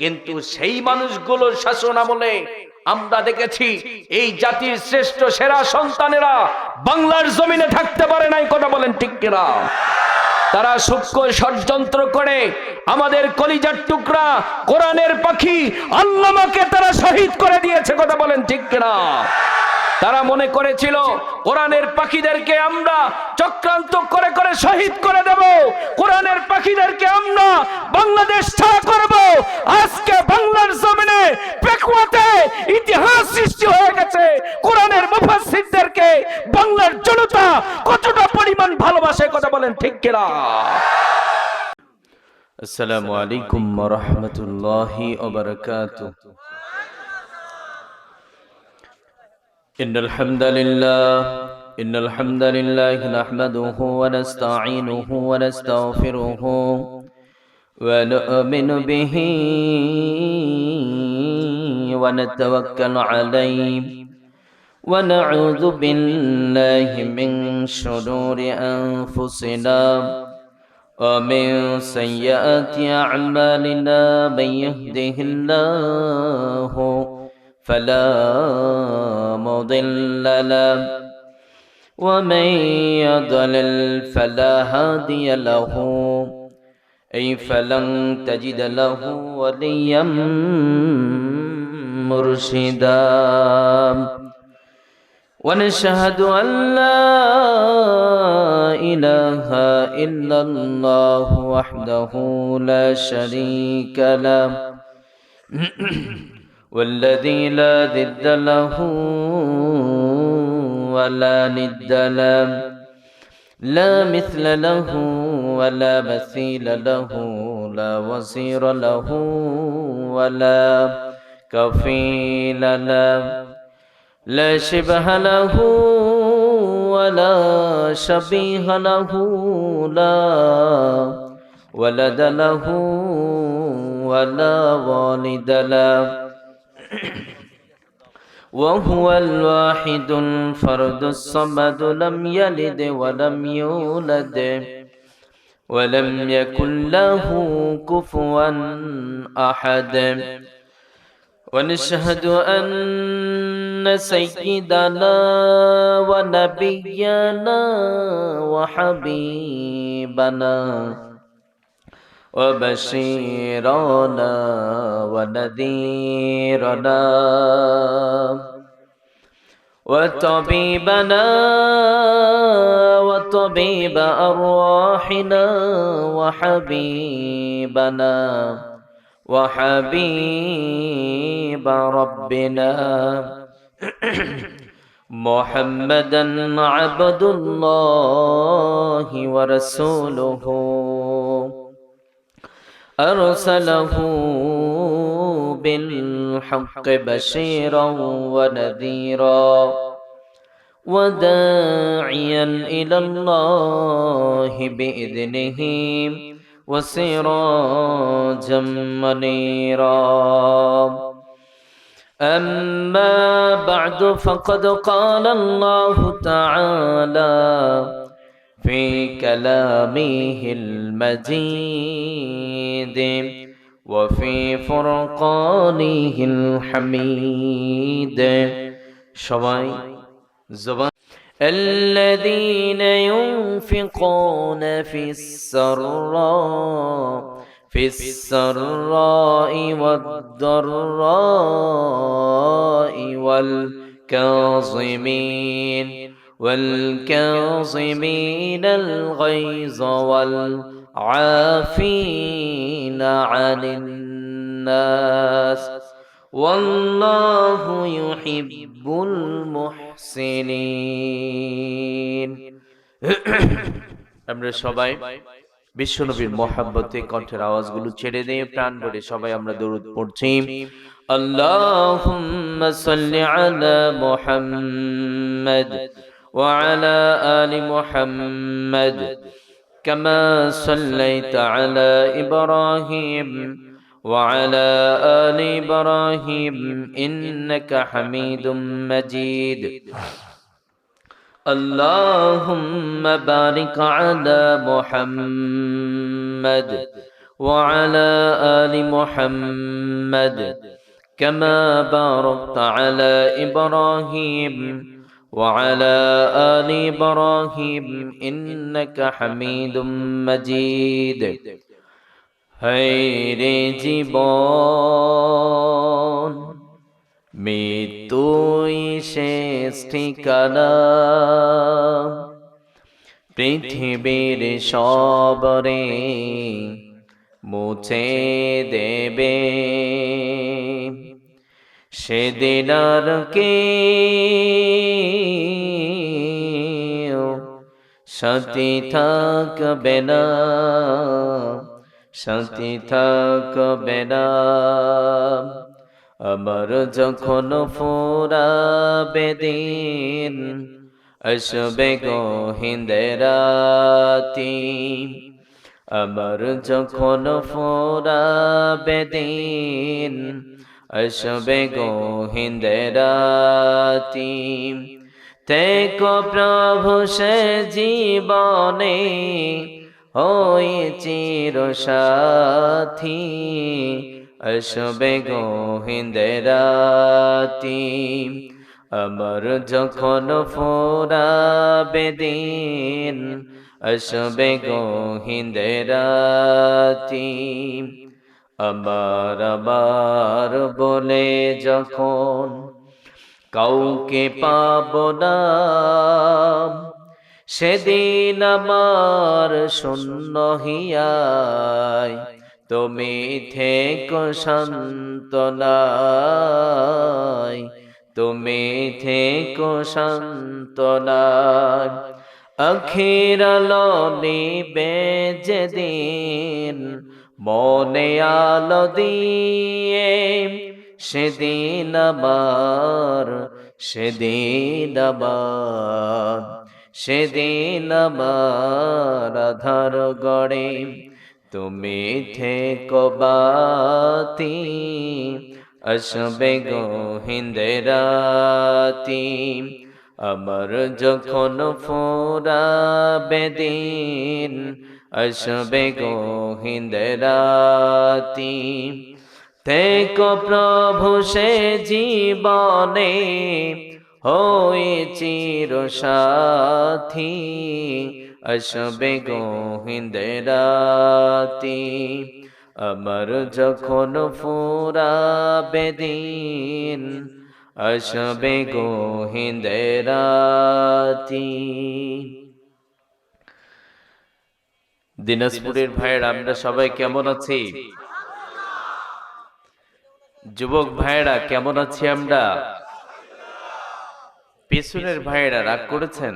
কিন্তু সেই মানুষগুলোর শাসন আমলে আমরা দেখেছি এই জাতির শ্রেষ্ঠ সেরা সন্তানেরা বাংলার জমিনে থাকতে পারে নাই। কথা বলেন ঠিক কিনা? তারা সূক্ষ্ম ষড়যন্ত্র করে আমাদের কলিজার টুকরা কোরআনের পাখি আল্লামাকে তারা শহীদ করে দিয়েছে। কথা বলেন ঠিক কিনা? তারা মনে করেছিল কোরআনের পাখিদেরকে আমরা চক্রান্ত করে করে শহীদ করে দেব, কোরআনের পাখিদেরকে আমরা বাংলাদেশ ছাড়া করব। আজকে বাংলার জমিনে পেকুয়াতে ইতিহাস সৃষ্টি হয়ে গেছে। কোরআনের মুফাসসিরদেরকে বাংলার জনতা কতটা পরিমাণ ভালোবাসে। কথা বলেন ঠিক কিনা? আসসালামু আলাইকুম ওয়া রাহমাতুল্লাহি ওয়া বারাকাতুহু। إن الحمد لله نحمده ونستعينه ونستغفره ونؤمن به ونتوكل عليه ونعوذ بالله من شرور أنفسنا ومن سيئات أعمالنا من يهده الله فلا مضل له ومن يضلل فلا هادي له أي فلن تجد له وليا مرشدا ونشهد أن لا إله إلا الله وحده لا شريك له والذي لا ضد له ولا ند له لا مثل له ولا مثيل له لا وزير له ولا كفيل له لا شبه له ولا شبيه له لا ولد له ولا والد له وهو الواحد الفرد الصمد لم يلد ولم يولد ولم يكن له كفوا أحد ونشهد أن سيدنا ونبينا وحبيبنا وبشيرنا ونذيرنا وطبيبنا وطبيب أرواحنا وحبيبنا وحبيب ربنا محمدا عبد الله ورسوله أرسله بالحق بشيرا ونذيرا وداعيا إلى الله بإذنه وسراجا منيرا أما بعد فقد قال الله تعالى في كلامه المجيد وفي فرقانه الحميد شوي زبان الذين ينفقون في السراء والضراء والكاظمين الغيظ والعافين عن الناس والله يحب المحسنين আমরা সবাই বিশ্বনবীর মহব্বতে কণ্ঠের আওয়াজগুলো ছেড়ে দিয়ে প্রাণ ভরে সবাই আমরা দরুদ পড়ছি। আল্লাহুম্মা সাল্লি আলা মুহাম্মাদ ওয়া আলা আলি মুহাম্মাদ কামা সাল্লাইতা আলা ইব্রাহিম ওয়া আলা আলি ইব্রাহিম ইন্নাকা হামিদুম মাজিদ। اللهم بارك على محمد وعلى آل محمد كما باركت على إبراهيم وعلى آل إبراهيم إنك حميد مجيد হায়রে জীবন মৃত্যুই শেষ ঠিকানা পৃথিবীর সবরে মুছে দেবে সেদিন আর কেউ সাথী থাকবে না সাথী থাকবে না আমার যখন ফুরাবে দিন আসবে গহীনে রাতি আমার যখন ফুরাবে দিন আসবে গহীনে রাতি তেকো প্রভু সে জীবনে ওই চির সাথী আসবে গহীনে রাতি আমার যখন ফুরাবে দিন আসবে গহীনে রাতি আমার বলে যখন কাউকে পাব না সেদিন আমার শূন্য হিয়ায় তুমি থেকো সান্ত্বনায় তুমি থেকো সান্ত্বনায় আখির আলো নিবে যেদিন মনে আলো দিয়ে সেদিন আমার সেদিন আমার আধার গড়ে তুমি থেকো বাতি আসবে গহীনে রাতি আমার যখন ফুরাবে দিন আসবে গহীনে রাতি থেকো প্রভু সে জীবনে হই চির সাথী আসবে গহীনে রাতি আমার যখন ফুরাবে দিন আসবে গহীনে রাতি। দিনাজপুরের ভাইয়েরা আমরা সবাই কেমন আছি? যুবক ভাইয়েরা কেমন আছি আমরা? পিছনের ভাইয়েরা রাগ করেছেন?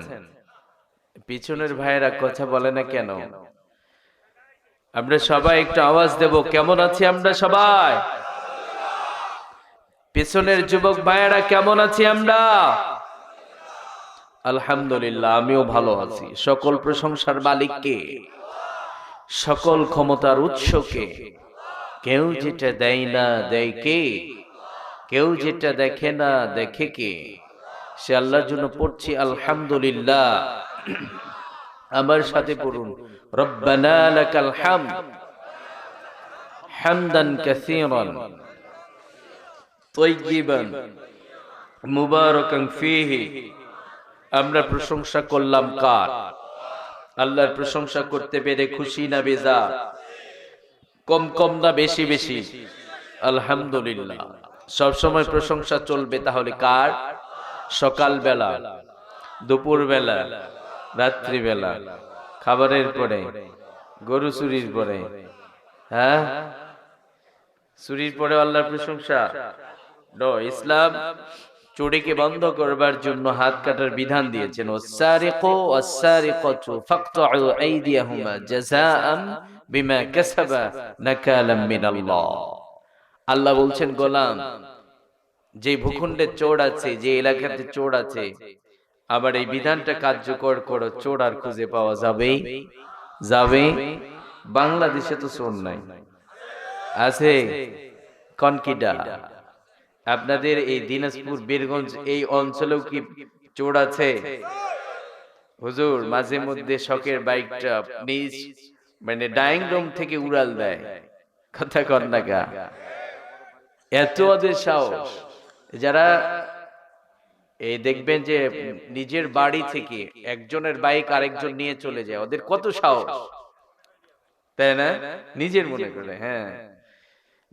পিছনের ভাইয়েরা কথা বলে না কেন? আমরা সবাই একটু আওয়াজ দেব, কেমন আছি আমরা সবাই? পিছনের যুবক ভাইয়েরা কেমন আছি আমরা? আলহামদুলিল্লাহ, আমিও ভালো আছি। সকল প্রশংসার মালিককে, সকল ক্ষমতার উৎসকে। কেউ যেটা দেয় না দেয় কে? কেউ যেটা দেখে না দেখে কে? সে আল্লাহর জন্য পড়ছি আলহামদুলিল্লাহ। আমার সাথে পড়ুন, রব্বানা লাকাল হামদ হামদান কাসীরান তাইয়িবান মুবারাকান ফীহি। আমরা প্রশংসা করলাম কার? আল্লাহর প্রশংসা করতে পেরে খুশি না বেজার? কম কম না বেশি বেশি? আলহামদুলিল্লাহ। সব সময় প্রশংসা চলবে তাহলে কার? সকাল বেলা, দুপুর বেলা, রাত্রি বেলা, খাবারের পরে, গরু চুরির পরে, হ্যাঁ চুরির পরে আল্লাহর প্রশংসা? নো, ইসলাম চুরিকে বন্ধ করবার জন্য হাত কাটার বিধান দিয়েছেন। ওয়াসসারিকু ওয়াসসারিকাতু ফাকতাউ আইদিয়াহুমা জাযাআন বিমা কাসাবা নাকালাম মিনাল্লাহ। আল্লাহ বলছেন, গোলাম, যে ভূখণ্ডে চোর আছে, যে এলাকাতে চোর আছে, আবার এই বিধানটা কার্যকর করো, চোর আর খুঁজে পাওয়া যাবে? বাংলাদেশে তো চোর নাই, আছে কনকিডা? আপনাদের এই দিনাজপুর, বীরগঞ্জ এই অঞ্চলেও কি চোর আছে? হুজুর, মাঝে মধ্যে শখের বাইকটা নিজ মানে ডাইনিং রুম থেকে উড়াল দেয়, কথা কর না গা, এত ওদের সাহস। যারা এই দেখবেন যে নিজের বাড়ি থেকে একজনের বাইক আরেকজন নিয়ে চলে যায়, ওদের কত সাহস, তাই না? নিজের মনে করে। হ্যাঁ,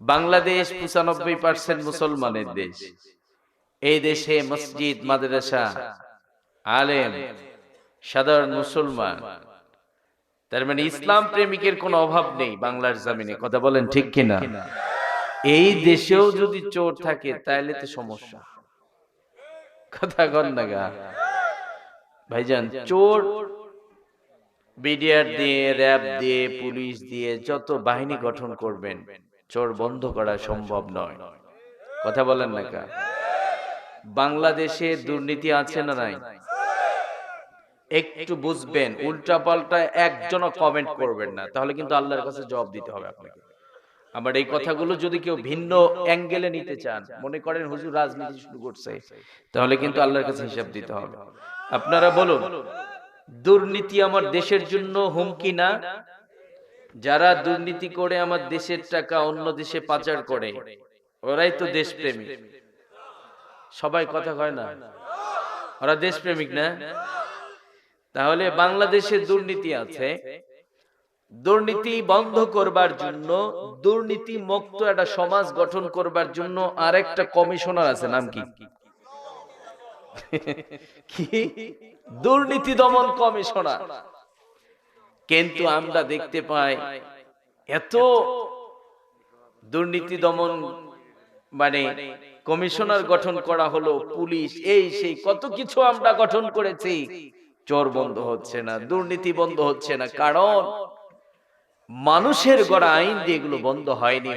বাংলাদেশ 95% মুসলমানের দেশ। এই দেশে মসজিদ, মাদ্রাসা, আলেম, সাধারণ মুসলমান, তার মানে ইসলাম প্রেমিকের কোনো অভাব নেই বাংলার জমিনে, কথা বলেন ঠিক কিনা? এই দেশেও যদি চোর থাকে তাহলে তো সমস্যা, কথা কন না গা ভাইজান। চোর বিডিআর দিয়ে, র‍্যাব দিয়ে, পুলিশ দিয়ে যত বাহিনী গঠন করবেন, চোর বন্ধ করা সম্ভব নয়, কথা বলেন না কা? বাংলাদেশে দুর্নীতি আছে না নাই? একটু বুঝবেন, উল্টা পাল্টা একজনও কমেন্ট করবেন না, তাহলে কিন্তু আল্লাহর কাছে জবাব দিতে হবে আপনাকে। আমার এই কথাগুলো যদি কেউ ভিন্ন অ্যাঙ্গেলে নিতে চান, মনে করেন হুজুর রাজনীতি শুরু করছে, তাহলে কিন্তু আল্লাহর কাছে হিসাব দিতে হবে। আপনারা বলুন, দুর্নীতি আমার দেশের জন্য হুমকি না? যারা দুর্নীতি করে আমার দেশের টাকা অন্য দেশে পাচার করে, ওরাই তো দেশপ্রেমিক। সবাই কথা কয় না, ওরা দেশপ্রেমিক না? তাহলে বাংলাদেশে দুর্নীতি আছে, দুর্নীতি বন্ধ করবার জন্য, দুর্নীতি মুক্ত একটা সমাজ গঠন করবার জন্য আরেকটা কমিশনার আছে, নাম কি? কি? দুর্নীতি দমন কমিশনার। কিন্তু আমরা দেখতে পাই এত দুর্নীতি দমন মানে কমিশনার গঠন করা হলো, পুলিশ, এই সেই কত কিছু আমরা গঠন করেছি, চোর বন্ধ হচ্ছে না, দুর্নীতি বন্ধ হচ্ছে না। কারণ মানুষের গড়া আইন দিয়ে এগুলো বন্ধ হয়নি।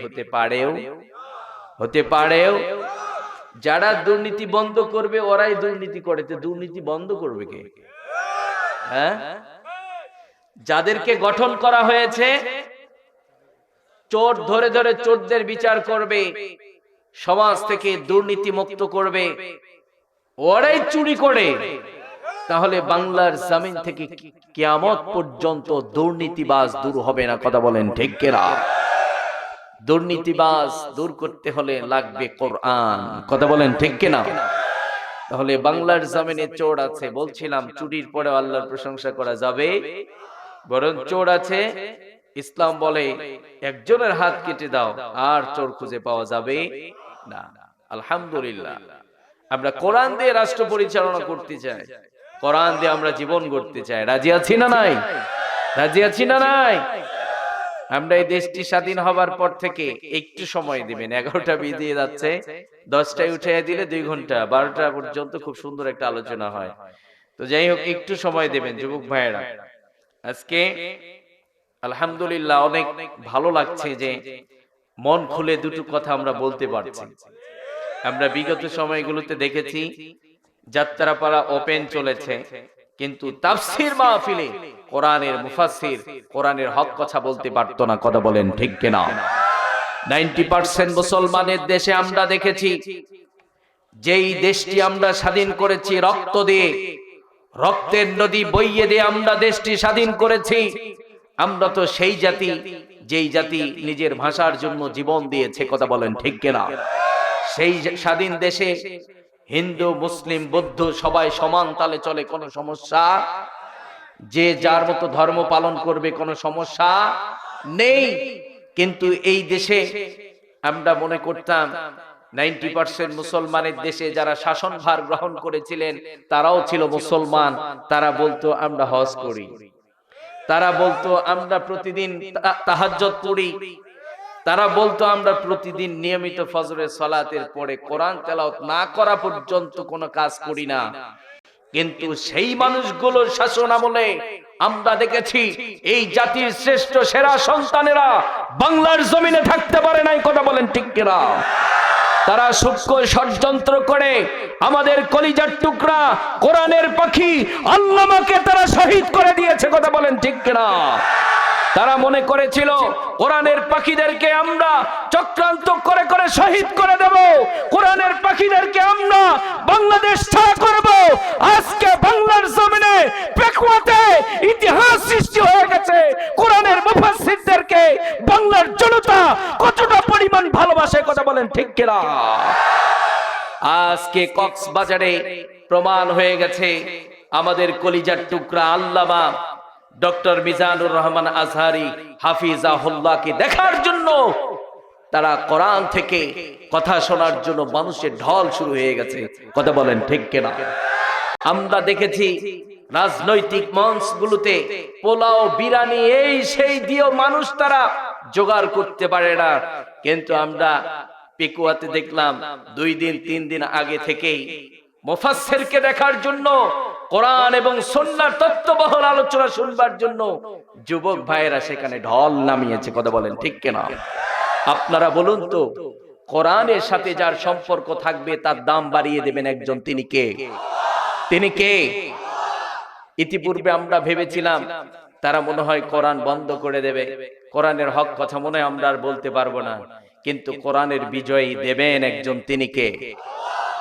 হতে পারেও যারা দুর্নীতি বন্ধ করবে ওরাই দুর্নীতি করে, দুর্নীতি বন্ধ করবে কে? হ্যাঁ, যাদেরকে গঠন করা হয়েছে, চোর ধরে ধরে চোরদের বিচার করবে, সমাজ থেকে দুর্নীতি মুক্ত করবে, ওরাই চুরি করে, তাহলে বাংলার জমিন থেকে কিয়ামত পর্যন্ত দুর্নীতিবাজ দূর হবে না, কথা বলেন ঠিক কিনা? দুর্নীতিবাজ দূর করতে হলে লাগবে কোরআন, কথা বলেন ঠিক কিনা? তাহলে বাংলার জমিনে চোর আছে, বলছিলাম চুরির পরে আল্লাহর প্রশংসা করা যাবে, বরং চোর আছে, ইসলাম বলে একজনের হাত কেটে দাও আর চোর খুঁজে পাওয়া যাবে না। আলহামদুলিল্লাহ, আমরা কোরআন দিয়ে রাষ্ট্র পরিচালনা করতে চাই, কোরআন দিয়ে আমরা জীবন গড়তে চাই। রাজি আছি না নাই? রাজি আছি না নাই? আমরা এই দেশটি স্বাধীন হবার পর থেকে একটু সময় দিবেন, 11টা বেজে যাচ্ছে, 10টায় উঠে দিলে 2 ঘন্টা, 12টা পর্যন্ত খুব সুন্দর একটা আলোচনা হয়। তো যাই হোক, একটু সময় দেবেন যুবক ভাইয়েরা। আজকে আলহামদুলিল্লাহ অনেক ভালো লাগছে যে মন খুলে দুটো কথা আমরা বলতে পারছি। আমরা বিগত সময়গুলোতে দেখেছি যাত্রাপালা ওপেন চলেছে, কিন্তু তাফসীর মাহফিলে কোরআনের মুফাসসির কোরআনের হক কথা বলতে পারতো না, কথা বলেন ঠিক কিনা? 90% মুসলমানের দেশে আমরা দেখেছি, যেই দেশটি আমরা স্বাধীন করেছি রক্ত দিয়ে, রক্তের নদী বইয়ে দিয়ে আমরা দেশটি স্বাধীন করেছি। আমরা তো সেই জাতি, যেই জাতি নিজের ভাষার জন্য জীবন দিয়েছে, কথা বলেন ঠিক কিনা? সেই স্বাধীন দেশে হিন্দু, মুসলিম, বৌদ্ধ সবাই সমান তালে চলে, কোনো সমস্যা, যে যার মতো ধর্ম পালন করবে, কোনো সমস্যা নেই। কিন্তু এই দেশে আমরা মনে করতাম 90% মুসলমানের দেশে যারা শাসনভার গ্রহণ করেছিলেন তারাও ছিল মুসলমান। তারা বলতো আমরা হজ করি, তারা বলতো আমরা প্রতিদিন তাহাজ্জুদ পড়ি, তারা বলতো আমরা প্রতিদিন নিয়মিত ফজরের সালাতের পরে কোরআন তেলাওয়াত না করা পর্যন্ত কোনো কাজ করি না। কিন্তু সেই মানুষগুলোর শাসন আমলে আমরা দেখেছি এই জাতির শ্রেষ্ঠ সেরা সন্তানেরা বাংলার জমিনে থাকতে পারে নাই, কথা বলেন ঠিক কিনা? তারা সূক্ষ্ম ষড়যন্ত্র করে আমাদের কলিজার টুকরা কোরআনের পাখি আল্লামাকে তারা শহীদ করে দিয়েছে, কথা বলেন ঠিক কিনা? তারা মনে করেছিল কোরআনের পাখিদেরকে আমরা চক্রান্ত করে করে শহীদ করে দেব, কোরআনের পাখিদেরকে আমরা বাংলাদেশ ছাড়া করব। আজকে বাংলার জমিনে পেকুয়াতে ইতিহাস সৃষ্টি হয়ে গেছে, কোরআনের বাংলার জনতা কতটা পরিমাণ ভালোবাসে, কথা বলেন ঠিক কিনা? আজকে কক্সবাজারে প্রমাণ হয়ে গেছে আমাদের কলিজার টুকরা আল্লামা ডক্টর মিজানুর রহমান আজহারি হাফিজাহুল্লাহকে দেখার জন্য তারা কোরআন থেকে কথা শোনার জন্য মানুষের ঢল শুরু হয়ে গেছে, কথা বলেন ঠিক কিনা? আমরা দেখেছি রাজনৈতিক মঞ্চগুলোতে পোলাও বিরিয়ানি এই সেই দিয়েও মানুষ তারা জোগাড় করতে পারে না, কিন্তু আমরা পেকুয়াতে দেখলাম 2 দিন 3 দিন আগে থেকেই মুফাসসিরকে দেখার জন্য, কোরআন এবং সুন্নাহর তত্ত্ববহুল আলোচনা শুনবার জন্য যুবক ভাইয়েরা সেখানে ঢল নামিয়েছে, কথা বলেন ঠিক কিনা? আপনারা বলুন তো, কোরআনের সাথে যার সম্পর্ক থাকবে তার দাম বাড়িয়ে দেবেন একজন, তিনি কে? তিনি কে? ইতিপূর্বে আমরা ভেবেছিলাম তারা মনে হয় কোরআন বন্ধ করে দেবে, কোরআনের হক কথা মনে হয় আমরা আর বলতে পারবো না, কিন্তু কোরআনের বিজয়ী দেবেন একজন, তিনি কে?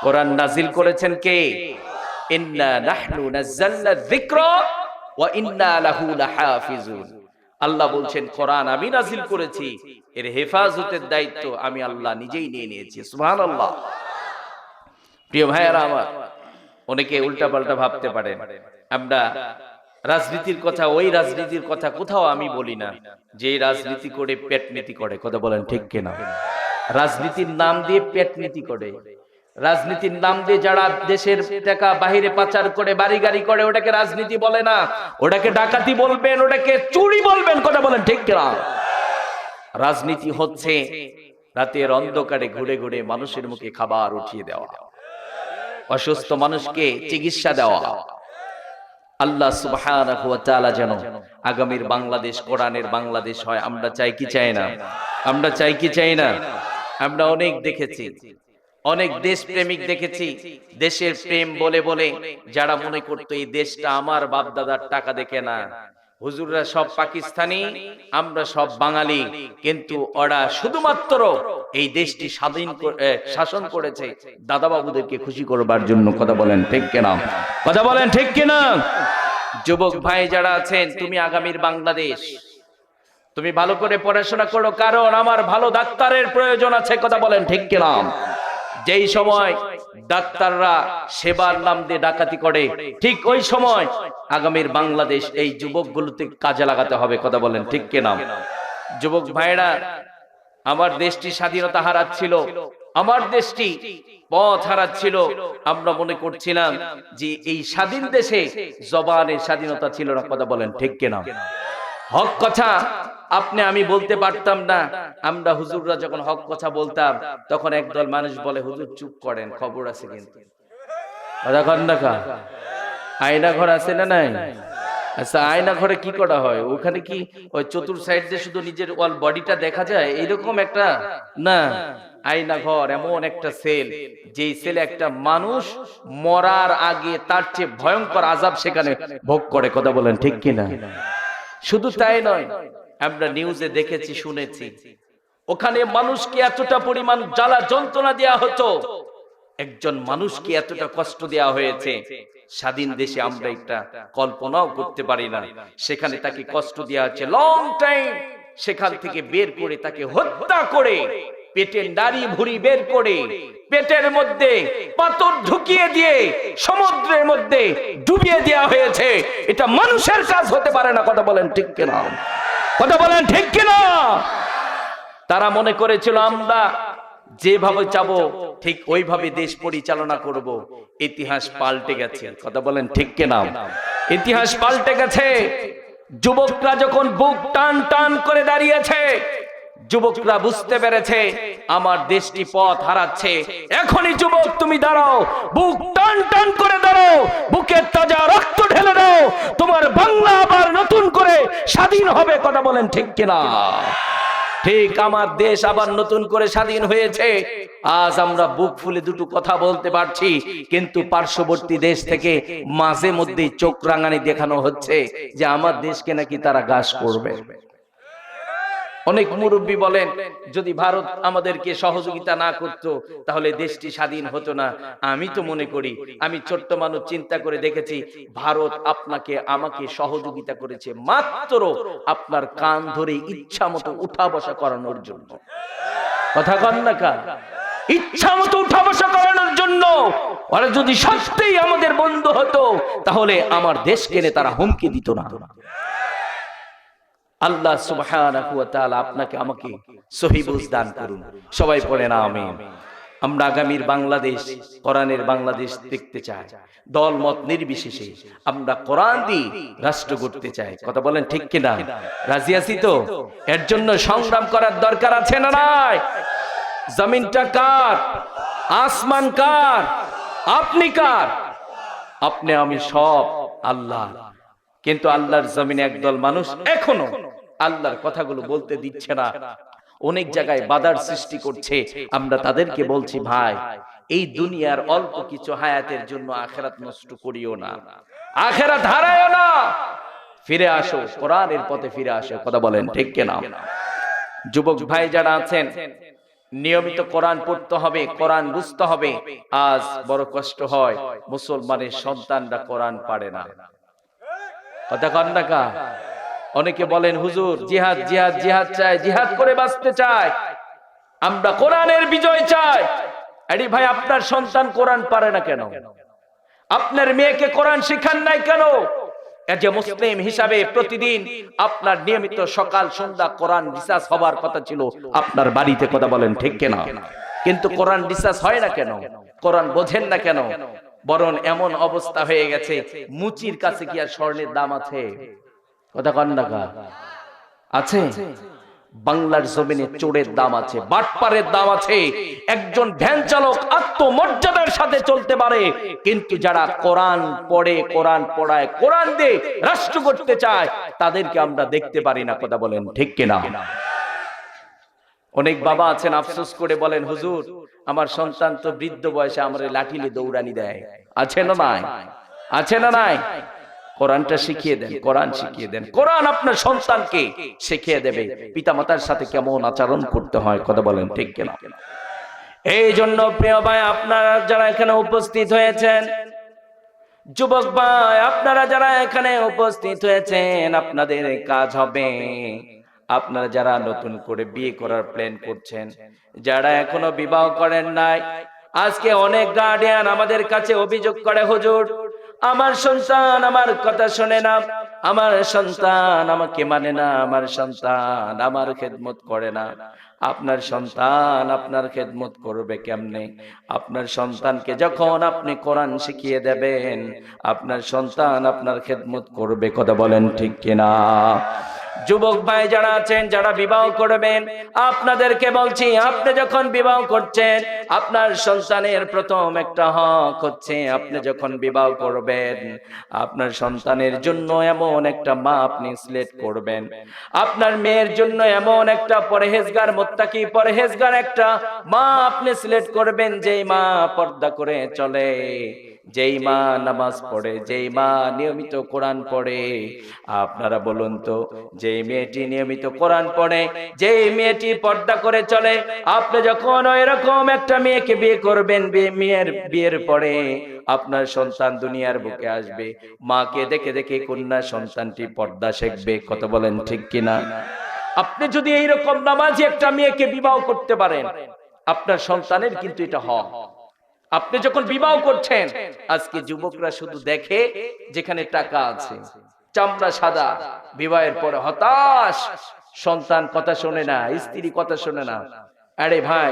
কোরআন নাজিল করেছেন কে? ইন্না নাহনু নাযালনা যিকরা ওয়া ইন্না লাহু লাহাফিজুন। আল্লাহ বলছেন কোরআন আমি নাজিল করেছি, এর হেফাজতের দায়িত্ব আমি আল্লাহ নিজেই নিয়ে নিয়েছি। সুবহানাল্লাহ। প্রিয় ভাইয়েরা আমার, অনেকে উল্টাপাল্টা ভাবতে পারেন আমরা রাজনীতির কথা, ওই রাজনীতির কথা কোথাও আমি বলি না যে রাজনীতি করে পেটনীতি করে, কথা বলেন ঠিক কিনা? রাজনীতির নাম দিয়ে পেটনীতি করে, রাজনীতির নাম দিয়ে যারা দেশের টাকা বাহিরে পাচার করে বাড়ি গাড়ি করে, ওটাকে রাজনীতি বলে না, ওটাকে ডাকাতি বলবেন, ওটাকে চুরি বলবেন, কথা বলেন ঠিক কিনা? রাজনীতি হচ্ছে রাতের অন্ধকারে ঘুরে ঘুরে মানুষের মুখে খাবার উঠিয়ে দেওয়া, অসুস্থ মানুষকে চিকিৎসা দেওয়া। আল্লাহ সুবহানাহু ওয়া তাআলা যেন আগামীর বাংলাদেশ কোরআনের বাংলাদেশ হয়, আমরা চাই কি চাই না? আমরা চাই কি চাই না? আমরা অনেক দেখেছি, অনেক দেশ প্রেমিক দেখেছি, দেশের প্রেম বলে বলে যারা মনে করতো এই দেশটা আমার বাপ দাদার টাকা দেখে না, হুজুররা সব পাকিস্তানি, আমরা সব বাঙালি, কিন্তু ওরা শুধুমাত্র এই দেশটি স্বাধীন শাসন করেছে দাদা বাবুদেরকে খুশি করবার জন্য, কথা বলেন ঠিক কিনা? কথা বলেন ঠিক কিনা? যুবক ভাই যারা আছেন, তুমি আগামীর বাংলাদেশ, তুমি ভালো করে পড়াশোনা করো, কারণ আমার ভালো ডাক্তারের প্রয়োজন আছে, কথা বলেন ঠিক কিনা? যেই সময় ডাক্তাররা সেবার নাম দিয়ে ডাকাতি করে, ঠিক ওই সময় আগামীর বাংলাদেশ এই যুবকগুলোতে কাজে লাগাতে হবে, কথা বলেন ঠিক কিনা? যুবক ভাইরা, আমার দেশটি স্বাধীনতা হারাচ্ছিল, আমার দেশটি পথ হারাচ্ছিল, আমরা মনে করছিলাম যে এই স্বাধীন দেশে জবানের স্বাধীনতা ছিল না, কথা বলেন ঠিক কিনা? হক কথা আপনি আমি বলতে পারতাম না, আমরা হুজুররা যখন হক কথা বলতাম তখন একদল মানুষ বলে হুজুর চুপ করেন, খবর আছে কিন্তু। আয়না ঘর আছে না নাই? আচ্ছা, আয়না ঘরে কি করা হয়? ওখানে কি ওই চতুর সাইড দিয়ে শুধু নিজের অল বডিটা দেখা যায় এরকম একটা না, আয়না ঘর এমন একটা সেল, যেই সেলে একটা মানুষ মরার আগে তার চেয়ে ভয়ঙ্কর আযাব সেখানে ভোগ করে, কথা বলেন ঠিক কিনা? শুধু তাই নয়, আমরা নিউজে দেখেছি শুনেছি ওখানে মানুষকে এতটা পরিমাণ জ্বালা যন্ত্রণা দেয়া হতো, একজন মানুষকে এতটা কষ্ট দেয়া হয়েছে, স্বাধীন দেশে আমরা একটা কল্পনাও করতে পারি না। সেখানে তাকে কষ্ট দেওয়া হচ্ছে লং টাইম, সেখান থেকে বের করে তাকে হত্যা করে পেটের নাড়ি ভুঁড়ি বের করে পেটের মধ্যে পাথর ঢুকিয়ে দিয়ে সমুদ্রের মধ্যে ডুবিয়ে দেওয়া হয়েছে। এটা মানুষের কাজ হতে পারে না, কথা বলেন ঠিক কিনা? কথা বলেন ঠিক কিনা? তারা মনে করেছিল আমরা যেভাবে চাবো ঠিক ওইভাবে দেশ পরিচালনা করব। ইতিহাস পাল্টে গেছে, কথা বলেন ঠিক কিনা? ইতিহাস পাল্টে গেছে। যুবকরা যখন বুক টান টান করে দাঁড়িয়েছে, যুবকরা বুঝতে পেরেছে আমার দেশটি পথ হারাচ্ছে। এখনই যুবক তুমি দাঁড়াও, বুক টান টান করে দাঁড়াও, বুকে তাজা রক্ত ঢেলে দাও, তোমার বাংলা আবার নতুন করে স্বাধীন হবে, কথা বলেন ঠিক কিনা? ঠিক আমার দেশ আবার নতুন করে স্বাধীন হয়েছে। আজ আমরা বুক ফুলে দুটো কথা বলতে পারছি, কিন্তু পার্শ্ববর্তী দেশ থেকে মাঝে মধ্যেই চোখ রাঙানি দেখানো হচ্ছে যে আমার দেশকে নাকি তারা গ্রাস করবে। অনেক মুরব্বী বলেন যদি ভারত আমাদেরকে সহযোগিতা না করত তাহলে দেশটি স্বাধীন হতো না। আমি তো মনে করি, আমি ছোট্ট মানুষ চিন্তা করে দেখেছি, ভারত আপনাকে আমাকে সহযোগিতা করেছে মাত্র আপনার কান ধরে ইচ্ছা মতো উঠা বসা করানোর জন্য। কথা কন না কা? ইচ্ছা মতো উঠা বসা করানোর জন্য। ওরা যদি সত্যিই আমাদের বন্ধু হতো তাহলে আমার দেশ কেনে তারা হুমকি দিত না। আল্লাহ সুবহানাহু ওয়া তাআলা আপনাকে আমাকে সহি বুঝ দান করুন। সবাই পড়েন আমিন। আমরা আগামীর বাংলাদেশ, কোরআনের বাংলাদেশ দেখতে চাই। দল মত নির্বিশেষে আমরা কোরআন দিয়ে রাষ্ট্র গড়তে চাই। কথা বলেন ঠিক কিনা? রাজি আছি তো? এর জন্য সংগ্রাম করার দরকার আছে না নাই? জমিনটা কার? আসমান কার? আপনি কার? আপনি আমি সব আল্লাহ। কিন্তু আল্লাহর জমিনে একদল মানুষ এখনো আল্লাহর কথাগুলো বলতে দিচ্ছে না, অনেক জায়গায় বাধার সৃষ্টি করছে। আমরা তাদেরকে বলছি, ভাই এই দুনিয়ার অল্প কিছু হায়াতের জন্য আখিরাত নষ্ট করিও না, আখিরাত হারায়ও না, ফিরে আসো, কোরআনের পথে ফিরে আসো। কথা বলেন ঠিক কিনা? যুবক ভাই যারা আছেন, নিয়মিত কোরআন পড়তে হবে, কোরআন বুঝতে হবে। আজ বড় কষ্ট হয়, মুসলমানের সন্তানরা কোরআন পারে না। কথা কন না কা? অনেকে বলেন হুজুর জিহাদ জিহাদ জিহাদ চাই, জিহাদ করে বাঁচতে চাই, আমরা কোরআনের বিজয় চাই। আরে ভাই, আপনার সন্তান কোরআন পারে না কেন? আপনার মেয়েকে কোরআন শিখান নাই কেন? যে মুসলিম হিসাবে প্রতিদিন আপনার নিয়মিত সকাল সন্ধ্যা কোরআন রিসার্চ হবার কথা ছিল আপনার বাড়িতে। কথা বলেন ঠিক কিনা? কিন্তু কোরআন রিসার্চ হয় না কেন? কোরআন বোঝেন না কেন? বরং এমন অবস্থা হয়ে গেছে, মুচির কাছে কি আর স্বর্ণের দাম আছে? কথা কন না কা? আছে? বাংলার জমিনে চোরের দাম আছে, বাটপারের দাম আছে। একজন ভ্যান চালক আত্মমর্যাদার সাথে চলতে পারে, কিন্তু যারা কোরআন পড়ে, কোরআন পড়ায়, কোরআন দিয়ে রাষ্ট্র করতে চায়, তাদেরকে আমরা দেখতে পারি না। কথা বলেন ঠিক কিনা? অনেক বাবা আছেন আফসোস করে বলেন, হুজুর আমার সন্তান তো বৃদ্ধ বয়সে আমার লাঠিলে দৌড়ানি দেয়। আছে না নাই? আছে না নাই? কোরআনটা শিখিয়ে দেন, কোরআন শিখিয়ে দেন। কোরআন আপনার সন্তানকে শিখিয়ে দেবে পিতামাতার সাথে কেমন আচরণ করতে হয়। কথা বলেন ঠিক কিনা? এই জন্য প্রিয় ভাই, আপনারা যারা এখানে উপস্থিত হয়েছেন, যুবক ভাই আপনারা যারা এখানে উপস্থিত হয়েছেন, আপনাদের কাজ হবে, আপনারা যারা নতুন করে বিয়ে করার প্ল্যান করছেন, যারা এখনো বিবাহ করেন নাই, আজকে অনেক গার্ডিয়ান আমাদের কাছে অভিযোগ করে, হুজুর আমার সন্তান আমার কথা শোনে না, আমার সন্তান আমাকে মানে না, আমার সন্তান আমার খেদমত করে না। আপনার সন্তান আপনার খেদমত করবে কেমনে? আপনার সন্তানকে যখন আপনি কোরআন শিখিয়ে দেবেন, আপনার সন্তান আপনার খেদমত করবে। কথা বলেন ঠিক কিনা? যুবক ভাই যারা আছেন, যারা বিবাহ করবেন, আপনাদেরকে বলছি, আপনি যখন বিবাহ করছেন, আপনার সন্তানের প্রথম একটা হক হচ্ছে, আপনি যখন বিবাহ করবেন, আপনার সন্তানের জন্য এমন একটা মা আপনি সিলেক্ট করবেন। আপনার মেয়ের জন্য এমন একটা পরহেজগার, মুত্তাকি পরহেজগার একটা মা আপনি সিলেক্ট করবেন, যেই মা পর্দা করে চলে, যেই মা নামাজ পড়ে, যেই মা নিয়মিত কোরআন পড়ে। আপনারা বলুন তো, যেই মেয়েটি নিয়মিত কোরআন পড়ে, যেই মেয়েটি পর্দা করে চলে, আপনি যখন এরকম একটা মেয়েকে বিয়ে করবেন, মেয়ের বিয়ের পরে আপনার সন্তান দুনিয়ার বুকে আসবে, মাকে দেখে দেখে কন্যা সন্তানটি পর্দা শিখবে। কত বলেন ঠিক কিনা? আপনি যদি এইরকম নামাজি একটা মেয়েকে বিবাহ করতে পারেন, আপনার সন্তানের কিন্তু এটা হক। আপনি যখন বিবাহ করছেন, আজকে যুবকরা শুধু দেখে যেখানে টাকা আছে, চামড়া সাদা, বিবাহের পরে হতাশ, সন্তান কথা শোনে না, স্ত্রী কথা শোনে না। আরে ভাই,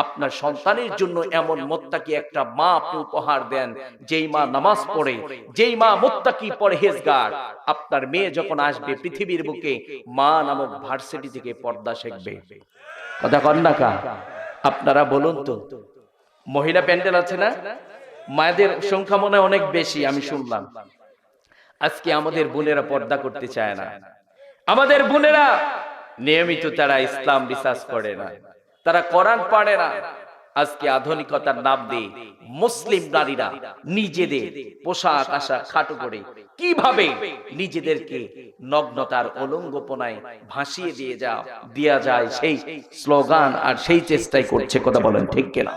আপনার সন্তানের জন্য এমন মুত্তাকি একটা মা আপনি উপহার দেন, যেই মা নামাজ পড়ে, যেই মা মুত্তাকি পরহেজগার। আপনার মেয়ে যখন আসবে পৃথিবীর বুকে, মা নামক ভার্সিটি থেকে পর্দা শিখবে। কথা কন না কা? আপনারা বলুন তো, মহিলা প্যান্ডেল আছে না, মায়েদের সংখ্যা মনে অনেক বেশি, আমি শুনলাম। আজকে আমাদের বোনেরা পর্দা করতে চায় না, আমাদের বোনেরা নিয়মিত তারা ইসলাম রিসার্চ করে না, তারা কোরআন পড়ে না, আজকে আধুনিকতার নাম দিয়ে মুসলিম নারীরা নিজেদের পোশাক আশাক খাটো করে কিভাবে নিজেদেরকে নগ্নতার অলঙ্গপনায় ভাসিয়ে দেয়া যায় সেই স্লোগান আর সেই চেষ্টাই করছে, কথা বলেন ঠিক কিনা?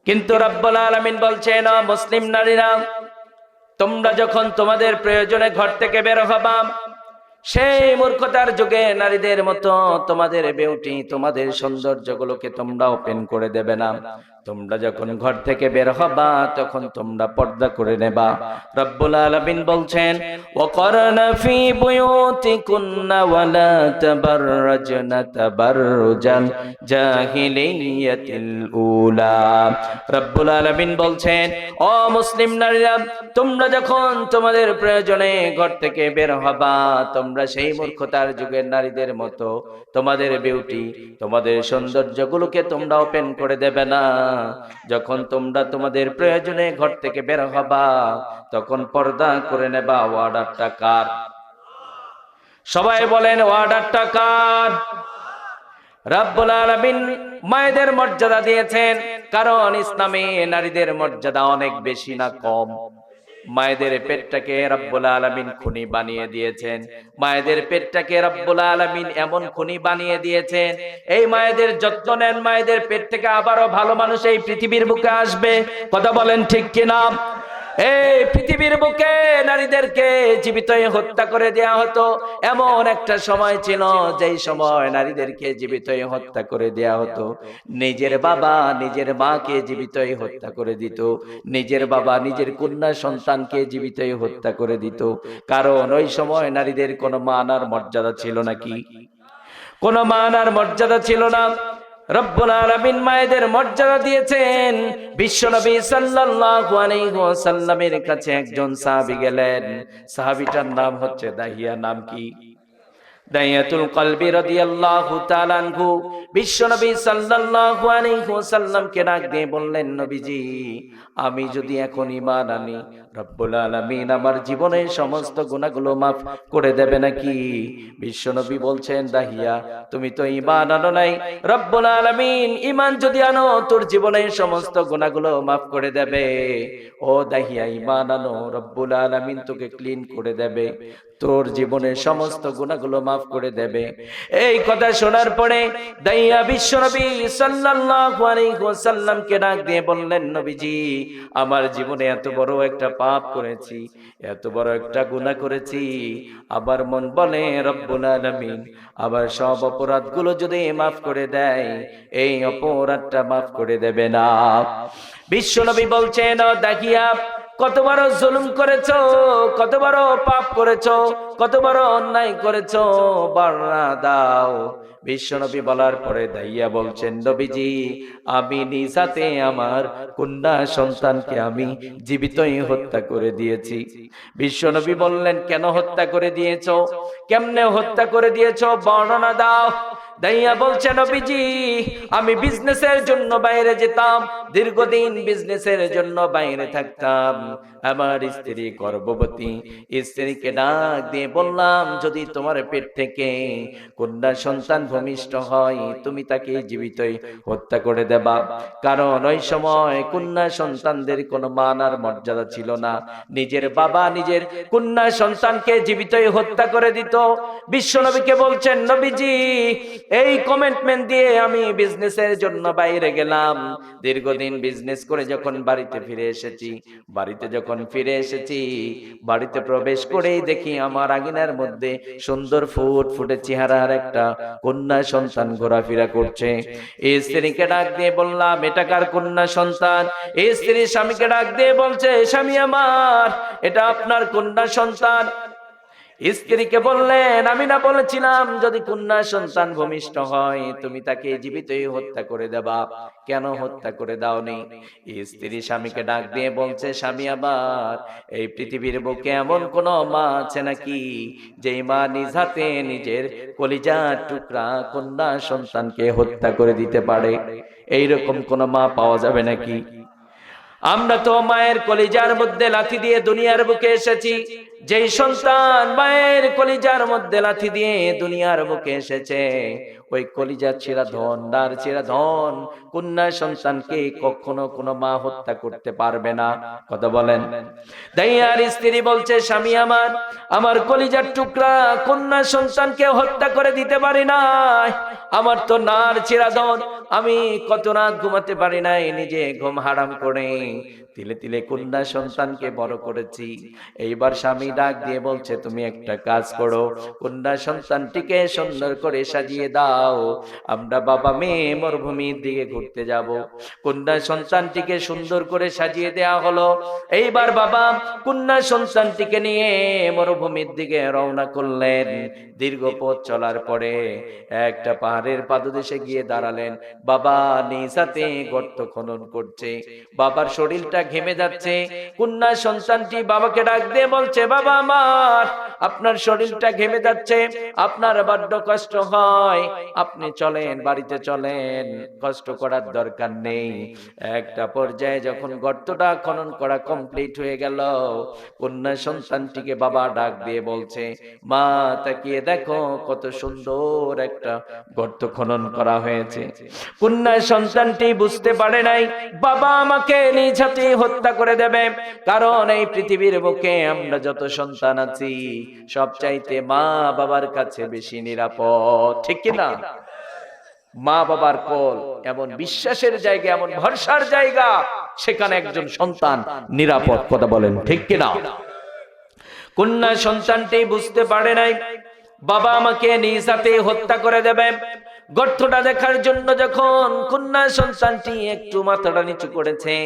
কিন্তু রব্বুল আলামিন বলছেন, মুসলিম নারীরা, তোমরা যখন তোমাদের প্রয়োজনে ঘর থেকে বের হবা, সেই মূর্খতার যুগে নারীদের মতো তোমাদের বিউটি, তোমাদের সৌন্দর্যগুলোকে তোমরা ওপেন করে দেবে না। তোমরা যখন ঘর থেকে বের হবা তখন তোমরা পর্দা করে নেবা। রব্বুল আলামিন বলছেন, ওয়াকারনা ফি বুয়ুতিকুন্না ওয়ালা তাবাররাজনা তাবাররুজাল জাহিলিয়াতিল উলা। রব্বুল আলামিন বলছেন, ও মুসলিম নারীরা, তোমরা যখন তোমাদের প্রয়োজনে ঘর থেকে বের হবা, তোমরা সেই মূর্খতার যুগের নারীদের মতো তোমাদের বিউটি, তোমাদের সৌন্দর্যগুলোকে তোমরা ওপেন করে দেবে না। যখন তোমরা তোমাদের প্রয়োজনে ঘর থেকে বের হবা তখন পর্দা করে নেবা। অর্ডারটা কার? সবাই বলেন, অর্ডারটা কার? রব্বুল আলামিন মায়েদের মর্যাদা দিয়েছেন, কারণ ইসলামে নারীদের মর্যাদা অনেক বেশি না কম? মায়েদের পেটটাকে রব্বুল আলামিন খুনি বানিয়ে দিয়েছেন। মায়েদের পেটটাকে রব্বুল আলামিন এমন খুনি বানিয়ে দিয়েছেন, এই মায়েদের যত্ন নেন, মায়েদের পেট থেকে আবারও ভালো মানুষ এই পৃথিবীর বুকে আসবে, কথা বলেন ঠিক কিনা? এই পৃথিবীর বুকে নারীদেরকে জীবিতই হত্যা করে দেয়া হতো। এমন একটা সময় ছিল যেই সময় নারীদেরকে জীবিতই হত্যা করে দেয়া হতো। নিজের বাবা নিজের মাকে জীবিতই হত্যা করে দিত, নিজের বাবা নিজের কন্যা সন্তানকে জীবিতই হত্যা করে দিত। কারণ ওই সময় নারীদের কোনো মান আর মর্যাদা ছিল নাকি? কোনো মান আর মর্যাদা ছিল না। রব্বুল আলামিন মায়েদের মর্যাদা দিয়েছেন। বিশ্বনবী সাল্লাল্লাহু আলাইহি ওয়াসাল্লামের কাছে একজন সাহাবী গেলেন, সাহাবীটার নাম হচ্ছে দাহিয়া। নাম কি? দাহিয়াতুল কলবি রাদিয়াল্লাহু তাআলা আনহু। বিশ্বনবী সাল্লাল্লাহু আলাইহি ওয়াসাল্লামকে ডাক দিয়ে বললেন, নবীজি, আমি যদি এখন ঈমান আনি, রব্বুল আলামিন আমার জীবনের সমস্ত গুনাহগুলো মাফ করে দেবে নাকি? বিশ্বনবী বলছেন, দাহিয়া, তুমি তো ঈমান আনো নাই, রব্বুল আলামিন ঈমান যদি আনো তোর জীবনের সমস্ত গুনাহগুলো মাফ করে দেবে। ও দাহিয়া, ঈমান আনো, রব্বুল আলামিন তোকে ক্লিন করে দেবে, তোর জীবনের সমস্ত গুনাহগুলো মাফ করে দেবে। এই কথা শোনার পরে দাইয়া বিশ্বনবী সাল্লাল্লাহু আলাইহি ওয়াসাল্লামকে ডাক দিয়ে বললেন, নবীজি, আমার জীবনে এত বড় একটা পাপ করেছি, এত বড় একটা গুনাহ করেছি, আবার মন বলে রব্বুল আলামিন আবার সব অপরাধগুলো যদি মাফ করে দেয়, এই অপরাধটা মাফ করে দেবে না। বিশ্বনবী বলছেন, দাহিয়া, কত বড় জুলুম করেছো, কত বড় পাপ করেছো, কত বড় অন্যায় করেছো, বর্ণনা দাও। বিশ্বনবী বলার পরে দাইয়া বলছেন, নবীজি, আমি নিজ হাতে আমার কন্যা সন্তানকে আমি জীবিতই হত্যা করে দিয়েছি। বিশ্বনবী বললেন, কেন হত্যা করে দিয়েছো, কেমনে হত্যা করে দিয়েছো, বর্ণনা দাও। দাইয়া বলছে, নবীজি, আমি বিজনেসের জন্য বাইরে যেতাম, দীর্ঘদিন বিজনেসের জন্য বাইরে থাকতাম, আমার স্ত্রী গর্ভবতী, স্ত্রীকে ডাক দিয়ে বললাম, যদি তোমার পেট থেকে কন্যা সন্তান ভূমিষ্ঠ হয় তুমি তাকে জীবিতই হত্যা করে দেবা। কারণ ওই সময় কন্যা সন্তানদের কোনো মান আর মর্যাদা ছিল না, নিজের বাবা নিজের কন্যা সন্তানকে জীবিতই হত্যা করে দিত। বিশ্বনবীকে বলছেন, নবীজি, এই কমিটমেন্ট দিয়ে আমি বিজনেসের জন্য বাইরে গেলাম, দীর্ঘদিন বিজনেস করে যখন বাড়িতে ফিরে এসেছি, বাড়িতে প্রবেশ করেই দেখি আমার আঙিনার মধ্যে সুন্দর ফুটফুটে চেহারার একটা কন্যা সন্তান ঘোরাফেরা করছে। এই স্ত্রীকে ডাক দিয়ে বললাম, এটা কার কন্যা সন্তান? এই স্ত্রী স্বামীকে ডাক দিয়ে বলছে, স্বামী আমার, এটা আপনার কন্যা সন্তান। স্ত্রীকে বললেন, আমি না বলেছিলাম যদি কন্যা সন্তান ভূমিষ্ঠ হয় তুমি তাকে জীবিতই হত্যা করে দেবা, কেন হত্যা করে দাওনি? স্ত্রী স্বামীকে ডাক দিয়ে বলছে, স্বামী আমার, এই পৃথিবীর বুকে এমন কোন মা আছে নাকি যেই মা নিজ হাতে নিজের কলিজার টুকরা কন্যা সন্তানকে হত্যা করে দিতে পারে? এইরকম কোন মা পাওয়া যাবে নাকি? আমরা তো মায়ের কলিজার মধ্যে লাথি দিয়ে দুনিয়ার বুকে এসেছি, যেই সন্তান মায়ের কলিজার মধ্যে লাথি দিয়ে দুনিয়ার বুকে এসেছে, ওই কলিজার ছেঁড়া ধন, ডার ছেঁড়া ধন কন্যা সন্তানকে কখনো কোনো মা হত্যা করতে পারবে না। কথা বলেন। দাইয়ার স্ত্রী বলছে, স্বামী আমার, আমার কলিজার টুকরা কন্যা সন্তানকে হত্যা করে দিতে পারি নাই। আমার তো নার ছেঁড়া ধন, আমি কত রাত ঘুমাতে পারি নাই, নিজে ঘুম হারাম করে তিলে তিলে কন্যা সন্তানকে বড় করেছি। এইবার স্বামী ডাক দিয়ে বলছে, তুমি একটা কাজ করো, কন্যা সন্তানটিকে সুন্দর করে সাজিয়ে দাও, আমরা বাবা মেয়ে মরুভূমির দিকে ঘুরতে যাব। কন্যা সন্তানটিকে সুন্দর করে সাজিয়ে দেয়া হলো। এইবার বাবা কন্যা সন্তানটিকে নিয়ে মরুভূমির দিকে রওনা করলেন। দীর্ঘ পথ চলার পরে একটা পাহাড়ের পাদদেশে গিয়ে দাঁড়ালেন। বাবা নিজাতে গর্ত খনন করছে, বাবার শরীরটা ঘেমে যাচ্ছে। কন্যা সন্তানটি বাবাকে ডাক দিয়ে বলছে, বাবা আমার, আপনার শরীরটা ঘেমে যাচ্ছে, আপনার বড্ড কষ্ট হয়, আপনি চলেন, বাড়িতে চলেন, কষ্ট করার দরকার নেই। একটা পর্যায়ে যখন গর্তটা খনন করা কমপ্লিট হয়ে গেল, কন্যা সন্তানটিকে বাবা ডাক দিয়ে বলছে, মা তাকিয়ে দেখো কত সুন্দর একটা গর্ত খনন করা হয়েছে। কন্যা সন্তানটি বুঝতে পারে নাই বাবা আমাকে নিজ হাতে হত্যা করে দেবে, কারণ এই পৃথিবীর বুকে আমরা যত সন্তান আছি সবচাইতে মা বাবার কাছে বেশি নিরাপদ, ঠিক কিনা? মা বাবার কোল এমন বিশ্বাসের জায়গা, এমন ভরসার জায়গা, সেখানে একজন সন্তান নিরাপদ। কথা বলেন ঠিক কিনা? কন্যা সন্তানটি বুঝতে পারে নাই বাবা আমাকে নিজ হাতে হত্যা করে দেবে। গর্তটা দেখার জন্য যখন কন্যা সন্তানটি একটু মাথাটা নিচু করেছে,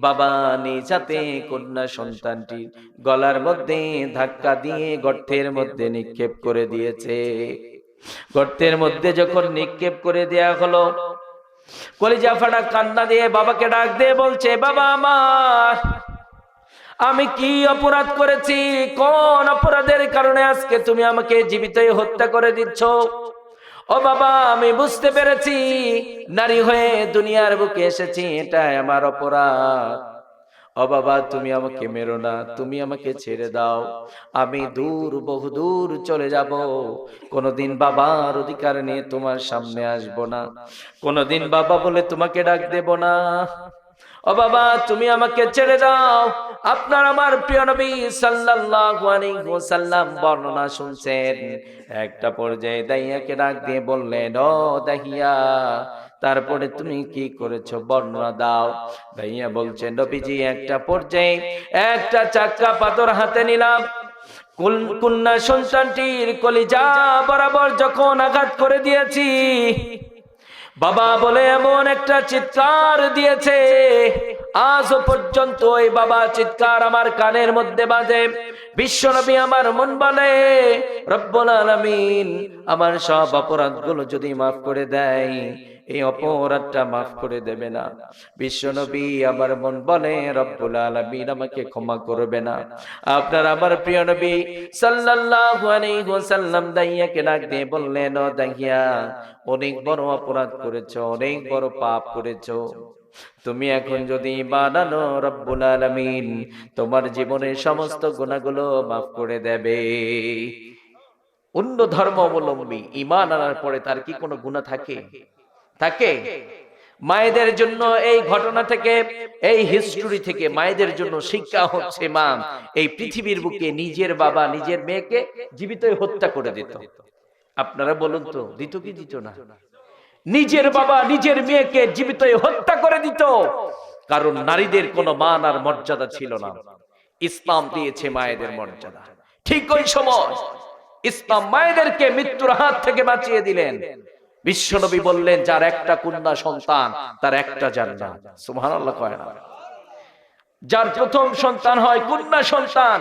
বাবা নিজ হাতে কন্যা সন্তানটি গলার মধ্যে ধাক্কা দিয়ে গর্তের মধ্যে নিক্ষেপ করে দিয়েছে। গর্তের মধ্যে যখন নিক্ষেপ করে দেয়া হলো, কলিজা ফাটা কান্না দিয়ে বাবাকে ডাক দিয়ে বলছে, বাবা আমার, আমি কি অপরাধ করেছি? কোন অপরাধের কারণে আজকে তুমি আমাকে জীবিতই হত্যা করে দিচ্ছ? ও বাবা, আমি বুঝতে পেরেছি, নারী হয়ে দুনিয়ার বুকে এসেছি, এটাই আমার অপরাধ। ও বাবা, তুমি আমাকে মেরো না, তুমি আমাকে ছেড়ে দাও, আমি দূর, বহু দূর চলে যাব, কোনদিন বাবার অধিকার নিয়ে তোমার সামনে আসব না, কোনদিন বাবা বলে তোমাকে ডাক দেব না। ও বাবা, তুমি আমাকে ছেড়ে দাও। আপনার আমার প্রিয় নবী সাল্লাল্লাহু আলাইহি ওয়াসাল্লাম বর্ণনা শুনছেন। একটা পর্যায়ে দাইয়াকে ডাক দিয়ে বললেন, ও দাহিয়া, তারপরে তুমি কি করেছো বর্ণনা দাও। দাইয়া বলছেন, নবীজি, একটা পর্যায়ে একটা চাক্কা পাথর হাতে নিলাম, কন্যা সন্তানটির কলিজা বরাবর যখন আঘাত করে দিয়েছি, বাবা বলে এমন একটা চিৎকার দিয়েছে, আজও পর্যন্ত ওই বাবা চিৎকার আমার কানের মধ্যে বাজে। বিশ্বনবী আমার মন বলে, রব্বুল আলামিন আমার সব অপরাধগুলো যদি মাফ করে দেয়, এই অপরাধটা মাফ করে দেবে না। বিশ্বনবী আমার মন বলে, রব্বুল আলামিন আমাকে ক্ষমা করবে না। আপনার আমার প্রিয় নবী সাল্লাল্লাহু আলাইহি ওয়াসাল্লাম দাইয়াকে ডাক দিয়ে বললেন, ও দাইয়া, অনেক বড় অপরাধ করেছো, অনেক বড় পাপ করেছো, তুমি এখন যদি ঈমান আনো, রব্বুল আলামিন তোমার জীবনের সমস্ত গুনাহগুলো মাফ করে দেবে। অন্য ধর্ম অবলম্বী ঈমান আনার পরে তার কি কোনো গুনাহ থাকে? থাকে? মায়েদের জন্য এই ঘটনা থেকে, এই হিস্টরি থেকে মায়েদের জন্য শিক্ষা হচ্ছে, মা এই পৃথিবীর বুকে নিজের বাবা নিজের মেয়েকে জীবিতই হত্যা করে দিত। আপনারা বলুন তো, দিত কি দিত না? নিজের বাবা নিজের মেয়েকে জীবিতই হত্যা করে দিত, কারণ নারীদের কোনো মান আর মর্যাদা ছিল না। ইসলাম দিয়েছে মায়েদের মর্যাদা। ঠিক ওই সময় ইসলাম মায়েদেরকে মৃত্যুর হাত থেকে বাঁচিয়ে দিলেন। বিশ্বনবী বললেন, যার একটা কন্যা সন্তান তার একটা জান্নাত। সুবহানাল্লাহ কয় না? যার প্রথম সন্তান হয় কন্যা সন্তান,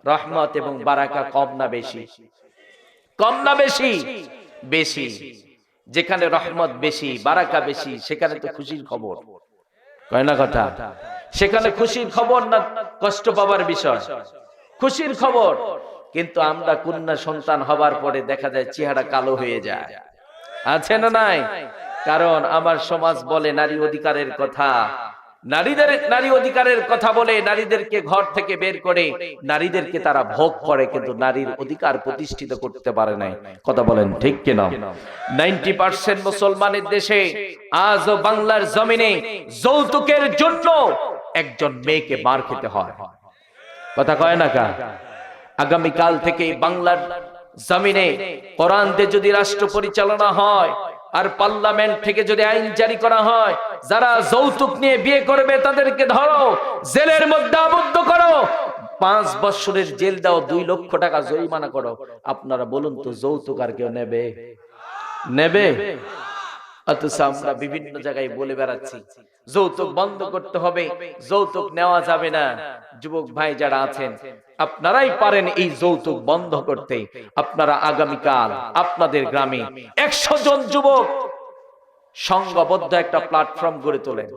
রহমত এবং বারাকা কম না বেশি? কম না বেশি? বেশি। যেখানে রহমত বেশি, বারাকা বেশি, সেখানে তো খুশির খবর, কয় না কথা? সেখানে খুশির খবর না কষ্ট পাবার বিষয়? খুশির খবর। কিন্তু আমরা কন্যা সন্তান হবার পরে দেখা যায় চেহারা কালো হয়ে যায়, আছে না নাই? কারণ আমার সমাজ বলে নারী অধিকারের কথা, নারী অধিকারের কথা বলে নারীদেরকে ঘর থেকে বের করে নারীদেরকে তারা ভোগ করে, কিন্তু নারীর অধিকার প্রতিষ্ঠিত করতে পারে নাই। কথা বলেন ঠিক কিনা? 90% মুসলমানের দেশে আজও বাংলার জমিনে যৌতুকের জন্য একজন মেয়েকে মার খেতে হয়। কথা কয় না কা? আগামীকাল থেকে বাংলার জমিনে কোরআন দিয়ে যদি রাষ্ট্র পরিচালনা হয় আর পার্লামেন্ট থেকে যদি আইন জারি করা হয়, যারা যৌতুক নিয়ে বিয়ে করবে তাদেরকে ধরো, জেলের মধ্যে আবদ্ধ করো, 5 বছরের জেল দাও, 2 লক্ষ টাকা জরিমানা করো। আপনারা বলুন তো যৌতুক আর কেউ নেবে? নেবে? অথচ আমরা বিভিন্ন জায়গায় বলে বেড়াচ্ছি যৌতুক বন্ধ করতে হবে, যৌতুক নেওয়া যাবে না। যুবক ভাই যারা আছেন, আপনারাই পারেন এই যৌতুক বন্ধ করতে। আপনারা আগামীকাল আপনাদের গ্রামে 100 জন যুবক সংঘবদ্ধ একটা প্ল্যাটফর্ম গড়ে তোলেন,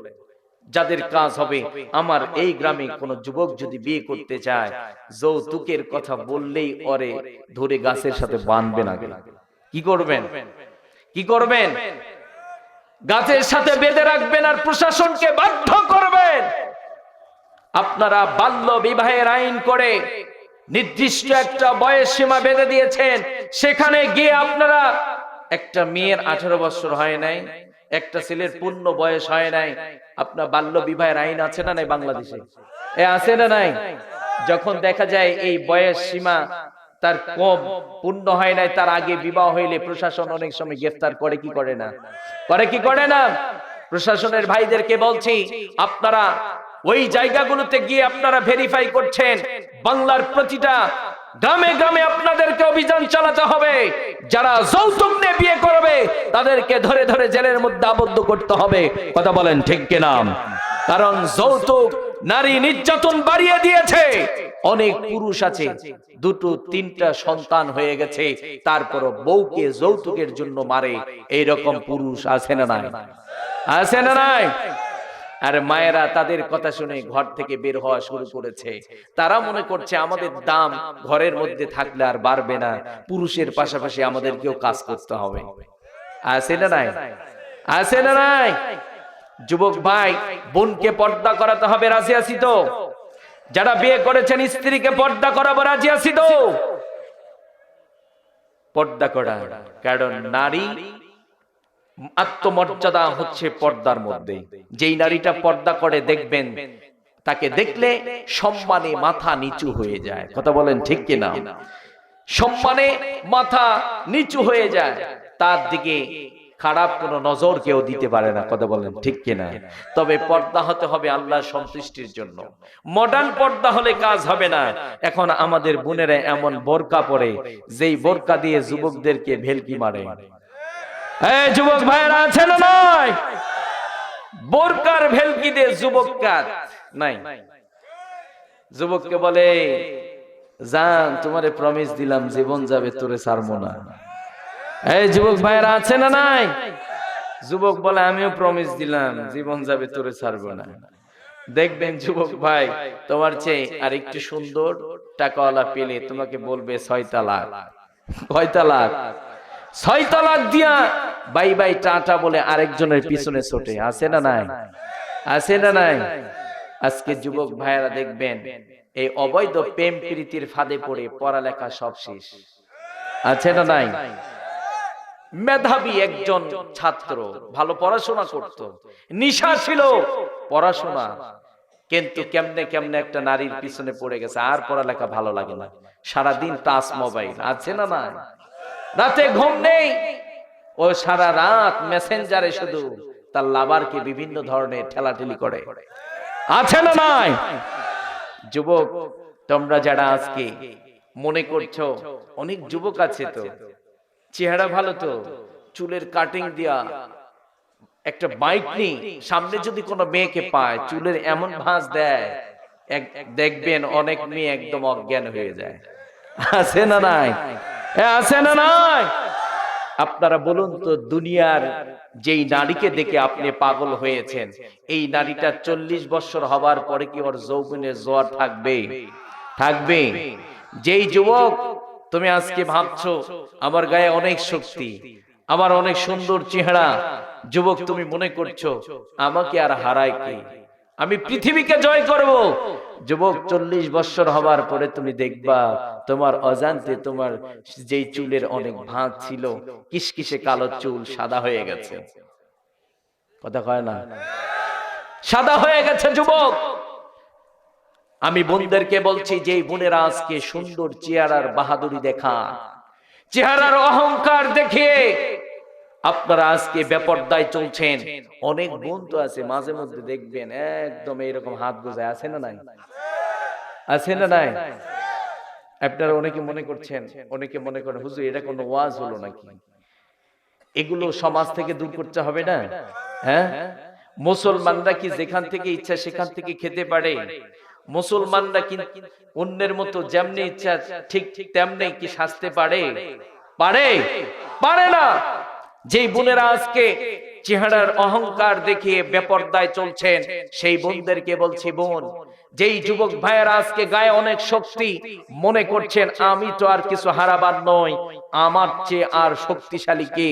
যাদের কাজ হবে আমার এই গ্রামে কোন যুবক যদি বিয়ে করতে চায়, যৌতুকের কথা বললেই ওরে ধরে গাছের সাথে বাঁধবেন। আগে কি করবেন? কি করবেন? গাছের সাথে বেঁধে রাখবেন আর প্রশাসনকে বাধ্য করবেন। আপনারা বাল্য বিবাহের আইন করে নির্দিষ্ট একটা বয়স সীমা বেঁধে দিয়েছেন, সেখানে গিয়ে আপনারা একটা মেয়ের 18 বছর হয় নাই, একটা ছেলের পূর্ণ বয়স হয় নাই, আপনার বাল্য বিবাহের আইন আছে না নাই বাংলাদেশে? আছে না নাই? যখন দেখা যায় এই বয়স সীমা তার কম পূর্ণ হয় নাই, তার আগে বিবাহ হইলে প্রশাসন অনেক সময় গ্রেফতার করে কি করে না? করে কি করে না? প্রশাসনের ভাইদেরকে বলছি, আপনারা ওই জায়গাগুলোতে গিয়ে আপনারা ভেরিফাই করছেন, বাংলার প্রতিটা গ্রামে গ্রামে আপনাদেরকে অভিযান চালাতে হবে। যারা যৌতুক নিয়ে বিয়ে করবে তাদেরকে ধরে ধরে জেলের মধ্যে আবদ্ধ করতে হবে। কথা বলেন ঠিক কিনা? কারণ যৌতুক নারী নির্যাতন বাড়িয়ে দিয়েছে। অনেক পুরুষ আছে 2-3টা সন্তান হয়ে গেছে, তারপরও বউকে যৌতুকের জন্য মারে। এইরকম পুরুষ আছে না নাই? আছে না নাই? আর মায়েরা তাদের কথা শুনে ঘর থেকে বের হওয়া শুরু করেছে। তারা মনে করছে আমাদের দাম ঘরের মধ্যে থাকলে আর বাড়বে না, পুরুষের পাশাপাশি আমাদেরকেও কাজ করতে হবে। আছে না নাই? আছে না নাই? যুবক ভাই, বোনকে পর্দা করাতে হবে, রাজি আছি তো? যারা বিয়ে করেছেন স্ত্রীকে পর্দা করাবো, রাজি আছি তো? পর্দা করা, কারণ নারী আত্মমর্যাদা হচ্ছে পর্দার মধ্যে। যেই নারীটা পর্দা করে দেখবেন তাকে দেখলে সম্মানে মাথা নিচু হয়ে যায়। কথা বলেন ঠিক কিনা? সম্মানে মাথা নিচু হয়ে যায়, তার দিকে খারাপ কোন নজর কেউ দিতে পারে না। কথা বলেন ঠিক কিনা? তবে পর্দা হতে হবে আল্লাহর সন্তুষ্টির জন্য। মডার্ন পর্দা হলে কাজ হবে না। এখন আমাদের বোনেরা এমন বোরকা পরে, যেই বোরকা দিয়ে যুবকদেরকে ভেলকি মারে। এই যুবক ভাইরা আছে না নাই? বোরকার ভেলকি দিয়ে যুবক কাজ নাই। যুবককে বলে, জান তোমারে প্রমিস দিলাম জীবন যাবে তোরে ছাড়বো না। এই যুবক ভাইরা আছে না নাই? যুবক বলে আমিও প্রমিস দিলাম জীবন যাবে তোরে ছাড়বো না। দেখবেন যুবক ভাই, তোমার চেয়ে আর একটু সুন্দর টাকাওয়ালা পেলে তোমাকে বলবে 6 তালাক। কয় তালাক? 6 তালাক দিয়া বাই বাই টাটা বলে আরেকজনের পিছনে ছোটে। আছে না নাই? আছে না নাই? আজকে যুবক ভাইরা দেখবেন এই অবৈধ প্রেম প্রীতির ফাঁদে পড়ে পড়ালেখা সব শেষ। আছে না নাই? মেধাবী একজন ছাত্র, ভালো পড়াশোনা করত, নিশা ছিল পড়াশোনা, কিন্তু কেমনে কেমনে একটা নারীর পিছনে পড়ে গেছে, আর পড়ালেখা ভালো লাগে না, সারাদিন টাচ মোবাইল। আছে না নাই? রাতে ঘুম নেই, ও সারা রাত মেসেঞ্জারে শুধু তার লাভারকে বিভিন্ন ধরনের ঠেলাঠেলি করে। আছে না নাই? যুবক তোমরা যারা আজকে মনে করছো, অনেক যুবক আছে তো চেহারা ভালো, তো চুলের কাটিং দিয়া একটা বাইক নিয়ে সামনে যদি কোনো মেয়েকে পায়, চুলের এমন ভাঁজ দেয়, দেখবেন অনেক মেয়ে একদম অজ্ঞান হয়ে যায়। আছে না নাই? আছে না নাই? আপনারা বলুন তো, দুনিয়ার যেই নারীকে দেখে আপনি পাগল হয়েছেন, এই নারীটা 40 বছর হবার পরে কি ওর যৌবনের জোয়ার থাকবে? থাকবে? যেই যুবক তুমি আজকে ভাবছো আমার গায়ে অনেক শক্তি, আমার অনেক সুন্দর চেহারা, যুবক তুমি মনে করছো আমাকে আর হারায় কি? আমি পৃথিবীকে জয় করব। যুবক 40 বছর হবার পরে তুমি দেখবা তোমার অজান্তে তোমার যেই চুলের অনেক ভাঁজ ছিল, কিসকিসে কালো চুল সাদা হয়ে গেছে। কথা কয় না? সাদা হয়ে গেছে যুবক। আমি বোনদেরকে বলছি, যে বোনেরা আজকে সুন্দর চেহারার বাহাদুরি দেখান, চেহারার অহংকার দেখিয়ে আপনারা আজকে বেপরদায় চলছেন। অনেক বোন তো আছে মাঝে মধ্যে দেখবেন একদম এরকম হাত গোজায়, আছে না নাই? আছে না নাই? আপনারা অনেকে মনে করছেন, অনেকে মনে করেন হুজুর এটা কোনো ওয়াজ হলো নাকি? এগুলো সমাজ থেকে দূর করতে হবে না? হ্যাঁ, মুসলমানরা কি যেখান থেকে ইচ্ছা সেখান থেকে খেতে পারে? মুসলমানরা কি অন্যের মতো যেমনি ইচ্ছা ঠিক তেমনি কি সাজতে পারে? পারে? পারে না। যেই বোনেরা আজকে চেহারার অহংকার দেখিয়ে বেপরদায় চলছেন, সেই বোনদেরকে বলছি, বোন, যেই যুবক ভাইয়েরা আজকে গায়ে অনেক শক্তি মনে করছেন আমি তো আর কিছু হারাবার নয়, আমার চেয়ে আর শক্তিশালী কে?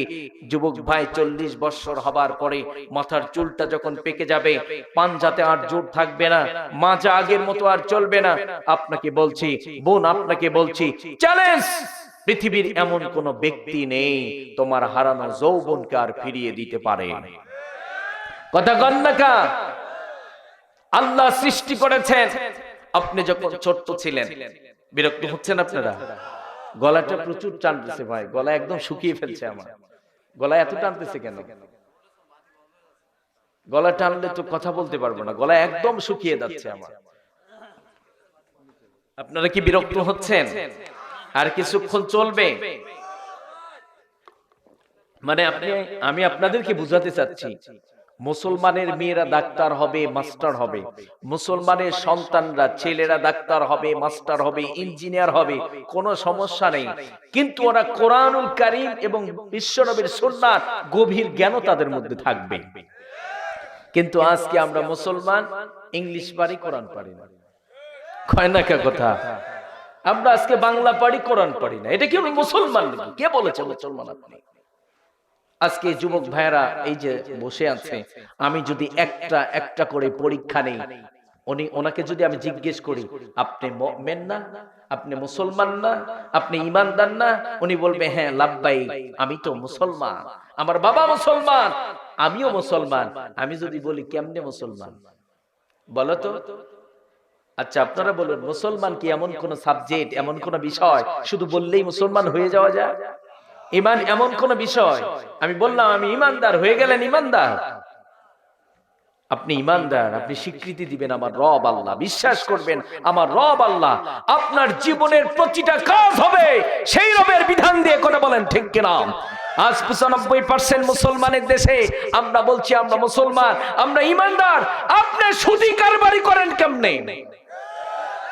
যুবক ভাই 40 বছর হবার পরে মাথার চুলটা যখন পেকে যাবে, পাঞ্জাতে আর জোর থাকবে না, মাজা আগের মতো আর চলবে না, আপনাকে বলছি বোন, আপনাকে বলছি, চ্যালেঞ্জ, পৃথিবীর এমন কোন ব্যক্তি নেই তোমার হারানো যৌবনকে আর ফিরিয়ে দিতে পারে। কথা গন্নাকা। আল্লাহ সৃষ্টি করেছেন, আপনি যখন ছোট্ট ছিলেন, বিরক্ত হচ্ছেন আপনারা? গলাটা প্রচুর টানতেছে ভাই, গলা একদম শুকিয়ে ফেলছে আমার। গলা এত টানতেছে কেন? গলা টানলে তো কথা বলতে পারবো না, গলা একদম শুকিয়ে যাচ্ছে আমার। আপনারা কি বিরক্ত হচ্ছেন? আর কিছুক্ষণ চলবে? মানে আমি আপনাদেরকে বুঝাতে চাচ্ছি, মুসলমানের মেয়েরা ডাক্তার হবে, মাস্টার হবে, মুসলমানের সন্তানরা ছেলেরা ডাক্তার হবে, মাস্টার হবে, ইঞ্জিনিয়ার হবে, কোনো সমস্যা নেই। কিন্তু ওরা কোরআনুল কারীম এবং বিশ্বনবীর সুন্নাহর গভীর জ্ঞান তাদের মধ্যে থাকবে। কিন্তু আজকে আমরা মুসলমান ইংলিশ পারি, কোরআন পারি না। কয় না কে কথা? আমরা আজকে বাংলা পারি, কোরআন পারি না। এটা কি মুসলমান নাকি? কে বলেছে মুসলমান আপনি? আজকে যুবক ভাইরা এই যে বসে আছে, আমি যদি একটা একটা করে পরীক্ষা নেই, ওনাকে যদি আমি জিজ্ঞেস করি আপনি মুমিন না, আপনি মুসলমান না, আপনি ঈমানদার না, উনি বলবে হ্যাঁ লাব্বাইক, আমি তো মুসলমান, আমার বাবা মুসলমান, আমিও মুসলমান। আমি যদি বলি কেমনে মুসলমান বলো তো? আচ্ছা আপনারা বলুন, মুসলমান কি এমন কোন সাবজেক্ট, এমন কোন বিষয় শুধু বললেই মুসলমান হয়ে যাওয়া যায়? ঈমান এমন কোন বিষয় আমি বললাম আমি ঈমানদার, হয়ে গেলেন ঈমানদার? আপনি ঈমানদার, আপনি স্বীকৃতি দিবেন আমার রব আল্লাহ, বিশ্বাস করবেন আমার রব আল্লাহ, আপনার জীবনের প্রতিটা কাজ হবে সেই রবের বিধান দিয়ে। কথা বলেন ঠিক কিনা? আজ 95% মুসলমানের দেশে আমরা বলছি আমরা মুসলমান, আমরা ঈমানদার। আপনি সুদি কারবারি করেন কেমনে?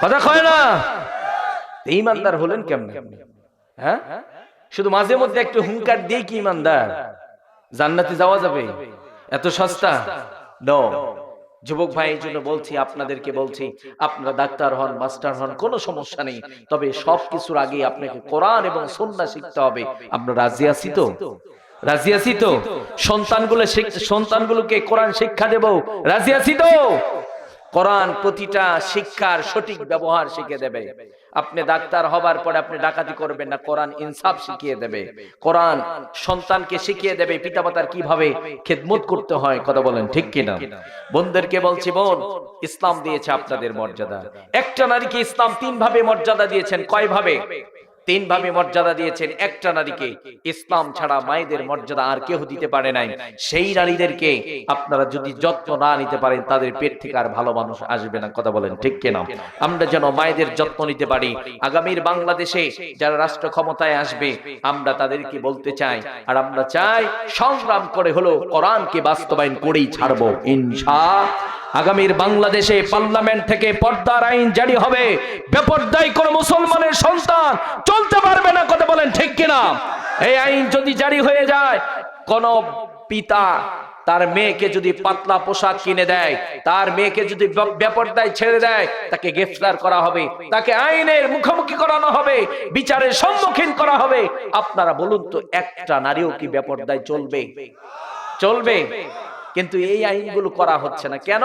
কথা কয় না? ঈমানদার হলেন কেমনে? হ্যাঁ, শুধু মাঝে মধ্যে একটু হুঙ্কার দিয়ে কি ঈমানদার? জান্নাতে যাওয়া যাবে? এত সস্তা নো। যুবক ভাই এই জন্য বলছি, আপনাদেরকে বলছি, আপনারা ডাক্তার হন, মাস্টার হন, কোনো সমস্যা নেই, তবে সবকিছুর আগে আপনাকে কোরআন এবং সুন্নাহ শিখতে হবে। আমরা রাজি আছি তো? রাজি আছি তো? সন্তানগুলোকে কোরআন শিক্ষা দেব, রাজি আছি তো? কোরআন প্রতিটা শিক্ষার সঠিক ব্যবহার শিখিয়ে দেবে। আপনি ডাক্তার হবার পরে আপনি ডাকাতি করবেন না, কোরআন ইনসাফ শিখিয়ে দেবে। কোরআন সন্তানকে শিখিয়ে দেবে পিতামাতার কিভাবে খেদমত করতে হয়। কথা বলেন ঠিক কিনা? বোনদেরকে বলছি, বোন, ইসলাম দিয়েছে আপনাদের মর্যাদা। একটা নারীকে ইসলাম 3 ভাবে মর্যাদা দিয়েছেন। কয় ভাবে? 3 ভাবে মর্যাদা দিয়েছেন। একটা নারীকে ইসলাম ছাড়া মায়েদের মর্যাদা আর কেউ দিতে পারে নাই। সেই নারীদেরকে আপনারা যদি যত্ন না নিতে পারেন, তাদের পেট থেকে আর ভালো মানুষ আসবে না। কথা বলেন ঠিক কিনা? আমরা যেন মায়েদের যত্ন নিতে পারি। আগামীর বাংলাদেশে যারা রাষ্ট্র ক্ষমতায় আসবে, আমরা তাদেরকে বলতে চাই, আর আমরা চাই সংগ্রাম করে হলো কোরআনকে বাস্তবায়ন করেই ছাড়বো ইনশাআল্লাহ। আগামীর বাংলাদেশে পার্লামেন্ট থেকে পর্দার আইন জারি হবে। বেপরদায় কোন মুসলমানের সন্তান চলতে পারবে না। কথা বলেন ঠিক কিনা? এই আইন যদি জারি হয়ে যায়, কোন পিতা তার মেয়েকে যদি পাতলা পোশাক কিনে দেয়, তার মেয়েকে যদি বেপরদায় ছেড়ে দেয়, তাকে গ্রেফতার করা হবে, তাকে আইনের মুখোমুখি করানো হবে, বিচারের সম্মুখীন করা হবে। আপনারা বলুন তো, একটা নারীও কি বেপরদায় চলবে? চলবে? কিন্তু এই আইনগুলো করা হচ্ছে না কেন?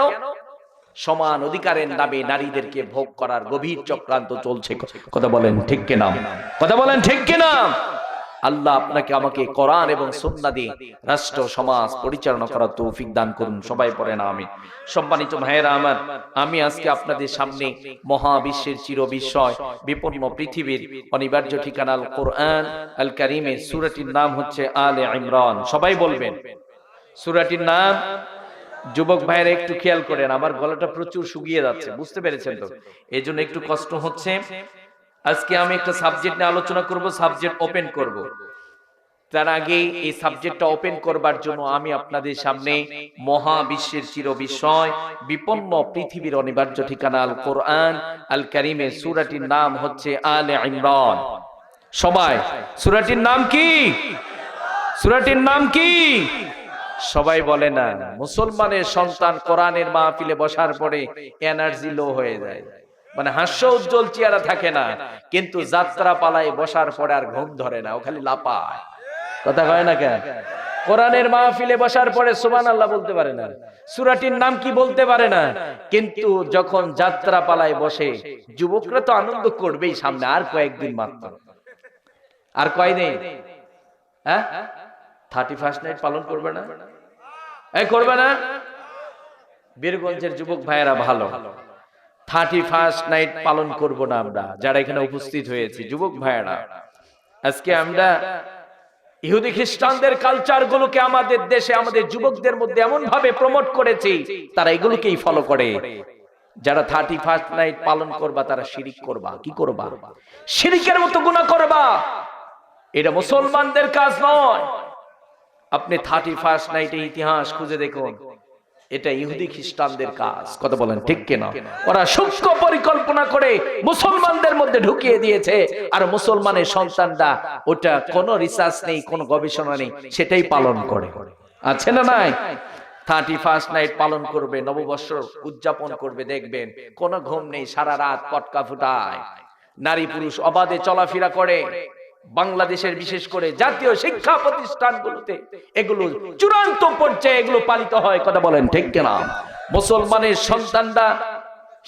সমান অধিকারের নামে নারীদেরকে ভোগ করার গভীর চক্রান্ত চলছে। কথা বলেন ঠিক কিনা? কথা বলেন ঠিক কিনা? আল্লাহ আপনাকে আমাকে কোরআন এবং সুন্নাহ দিয়ে রাষ্ট্র সমাজ পরিচালনা করার তৌফিক দান করুন। সবাই পড়েন আমিন। সম্মানিত ভাইয়েরা আমার, আমি আজকে আপনাদের সামনে মহাবিশ্বের চির বিস্ময় বিপন্ন পৃথিবীর অনিবার্য ঠিকানা আল কোরআন আল কারীমের সূরাটির নাম হচ্ছে আলে ইমরান। সবাই বলবেন সূরাটির নাম। যুবক ভাইয়েরা একটু খেয়াল করেন, আমার গলাটা প্রচুর শুকিয়ে যাচ্ছে, বুঝতে পেরেছেন তো? এই জন্য একটু কষ্ট হচ্ছে। আজকে আমি একটা সাবজেক্ট নিয়ে আলোচনা করব, সাবজেক্ট ওপেন করব। তার আগে এই সাবজেক্টটা ওপেন করবার জন্য আমি আপনাদের সামনে মহাবিশ্বের চির বিস্ময় বিপন্ন পৃথিবীর অনিবার্য ঠিকানা আল কোরআন আল কারীমের সূরাটির নাম হচ্ছে আলে ইমরান। সবাই সূরাটির নাম কি? সূরাটির নাম কি? সবাই বলে না। মুসলমানের সন্তান কোরআনের মাহফিলে বসার পরে এনার্জি লো হয়ে যায়, মানে হাস্য উজ্জ্বল চেহারা থাকে না, কিন্তু যাত্রা পালায় বসার পরে আর ঘুম ধরে না, ও খালি লাপায়। কথা কয় না কেন? কোরআনের মাহফিলে বসার পরে সুবহানাল্লাহ বলতে পারে না, সূরাটির নাম কি বলতে পারে না, কিন্তু যখন যাত্রা পালায় বসে যুবকরা তো আনন্দ করবেই। সামনে আর কয়েকদিন মাত্র, আর কয়দিন, হ্যাঁ 31 নাইট পালন করবে না? এই করবে না? বীরগঞ্জের যুবক ভাইয়েরা ভালো, 31 নাইট পালন করব না আমরা যারা এখানে উপস্থিত হয়েছি। যুবক ভাইয়েরা, আজকে আমরা ইহুদি খ্রিস্টানদের কালচার গুলোকে আমাদের দেশে আমাদের যুবকদের মধ্যে এমন ভাবে প্রমোট করেছি, তারা এগুলোকেই ফলো করে। যারা 31 নাইট পালন করবা তারা শিরিক করবা। কি করবা? শিরিকের মতো গুনাহ করবা। এটা মুসলমানদের কাজ নয়। আপনি 31 নাইটের ইতিহাস খুঁজে দেখুন, এটা ইহুদি খ্রিস্টানদের কাজ। কথা বলেন ঠিক কিনা? ওরা সূক্ষ্ম পরিকল্পনা করে মুসলমানদের মধ্যে ঢুকিয়ে দিয়েছে, আর মুসলমানের সন্তানরা ওটা কোনো রিসার্চ নেই, কোনো গবেষণা নেই, সেটাই পালন করে। আছে না নাই? 31 নাইট পালন করবে, নববর্ষ উদযাপন করবে, দেখবেন কোনো ঘুম নেই, সারা রাত পটকা ফুটায়, নারী পুরুষ অবাধে চলাফেরা করে। বাংলাদেশের বিশেষ করে জাতীয় শিক্ষা প্রতিষ্ঠানগুলোতে এগুলো চূড়ান্ত পর্যায়ে এগুলো পালিত হয়। কথা বলেন ঠিক কিনা? মুসলমানের সন্তানরা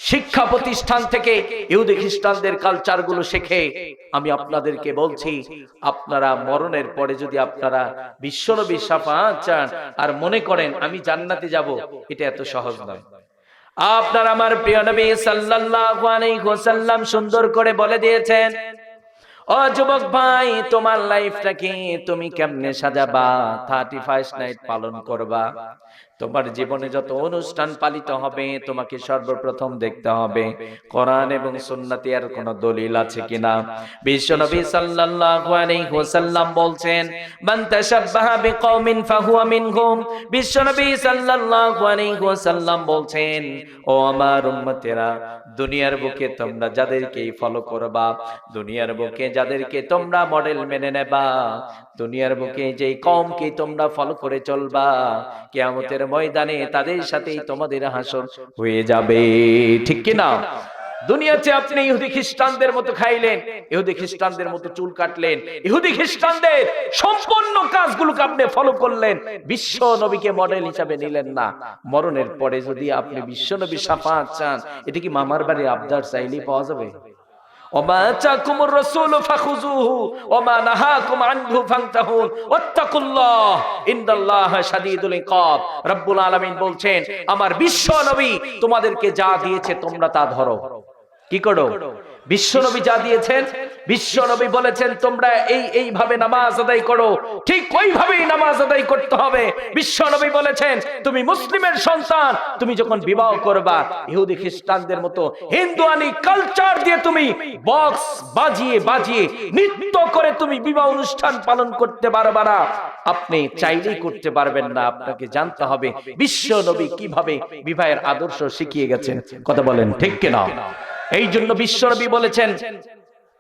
শিক্ষা প্রতিষ্ঠান থেকে ইহুদি খ্রিস্টানদের কালচার গুলো শেখে। আমি আপনাদেরকে বলছি, আপনারা মরণের পরে যদি আপনারা বিশ্বনবীর শাফাআত চান আর মনে করেন আমি জান্নাতে যাব, এটা এত সহজ নয়। আপনার আমার প্রিয় নবী সাল্লাল্লাহু আলাইহি ওয়াসাল্লাম সুন্দর করে বলে দিয়েছেন, ও যুবক ভাই, তোমার লাইফটাকে তুমি কেমনে সাজাবা? 31 নাইট পালন করবা। তোমার জীবনে যত অনুষ্ঠান পালিত হবে, তোমাকে সর্বপ্রথম দেখতে হবে কোরআন এবং সুন্নাতে এর কোন দলিল আছে কিনা। বিশ্বনবী সাল্লাল্লাহু আলাইহি ওয়াসাল্লাম বলছেন, মান তাশাব্বাহা বিকওমিন ফাহুয়া মিনহুম। বিশ্বনবী সাল্লাল্লাহু আলাইহি ওয়াসাল্লাম বলছেন, ও আমার উম্মতেরা, দুনিয়ার বুকে তোমরা যাদেরকে ফলো করবা, দুনিয়ার বুকে যাদেরকে তোমরা মডেল মেনে নেবা, দুনিয়ার বুকে যেই কওমকে তোমরা ফলো করে চলবা, কিয়ামতের ময়দানে তাদের সাথেই তোমাদের হাসর হয়ে যাবে। ঠিক কি না? দুনিয়াতে আপনি ইহুদি খ্রিস্টানদের মতো খাইলেন, ইহুদি খ্রিস্টানদের মতো চুল কাটলেন, ইহুদি খ্রিস্টানদের সম্পূর্ণ কাজগুলোকে আপনি ফলো করলেন, বিশ্ব নবীকে মডেল হিসাবে নিলেন না। মরণের পরে যদি আপনি বিশ্ব নবীর শাফাআত চান, এটা কি মামার বাড়ির আবদার চাইলেই পাওয়া যাবে? ওমা আতাকুমুর রাসূলু ফাখুযুহু ওমা নাহাকুম আনহু ফান্তাহুন ওয়াত্তাকুল্লাহ ইন্নাল্লাহা শাদীদুল ইকাব। রব্বুল আলামিন বলছেন, আমার বিশ্ব নবী তোমাদেরকে যা দিয়েছে তোমরা তা ধরো। কি করো? বিশ্ব নবী যা দিয়েছেন, বিশ্ব নবী বলেছেন তোমরা এইভাবে নামাজ আদায় করো, ঠিক ওইভাবেই নামাজ আদায় করতে হবে। বিশ্ব নবী বলেছেন, তুমি মুসলিমের সন্তান, তুমি যখন বিবাহ করবা, ইহুদি খ্রিস্টানদের মতো হিন্দুয়ানি কালচার দিয়ে তুমি বক্স বাজিয়ে বাজিয়ে নৃত্য করে তুমি বিবাহ অনুষ্ঠান পালন করতে পারবা না। আপনি চাইলেই করতে পারবেন না, আপনাকে জানতে হবে বিশ্ব নবী কিভাবে বিবাহের আদর্শ শিখিয়ে গেছেন। কথা বলেন ঠিক কিনা? এই জন্য বিশ্বনবী বলেছেন,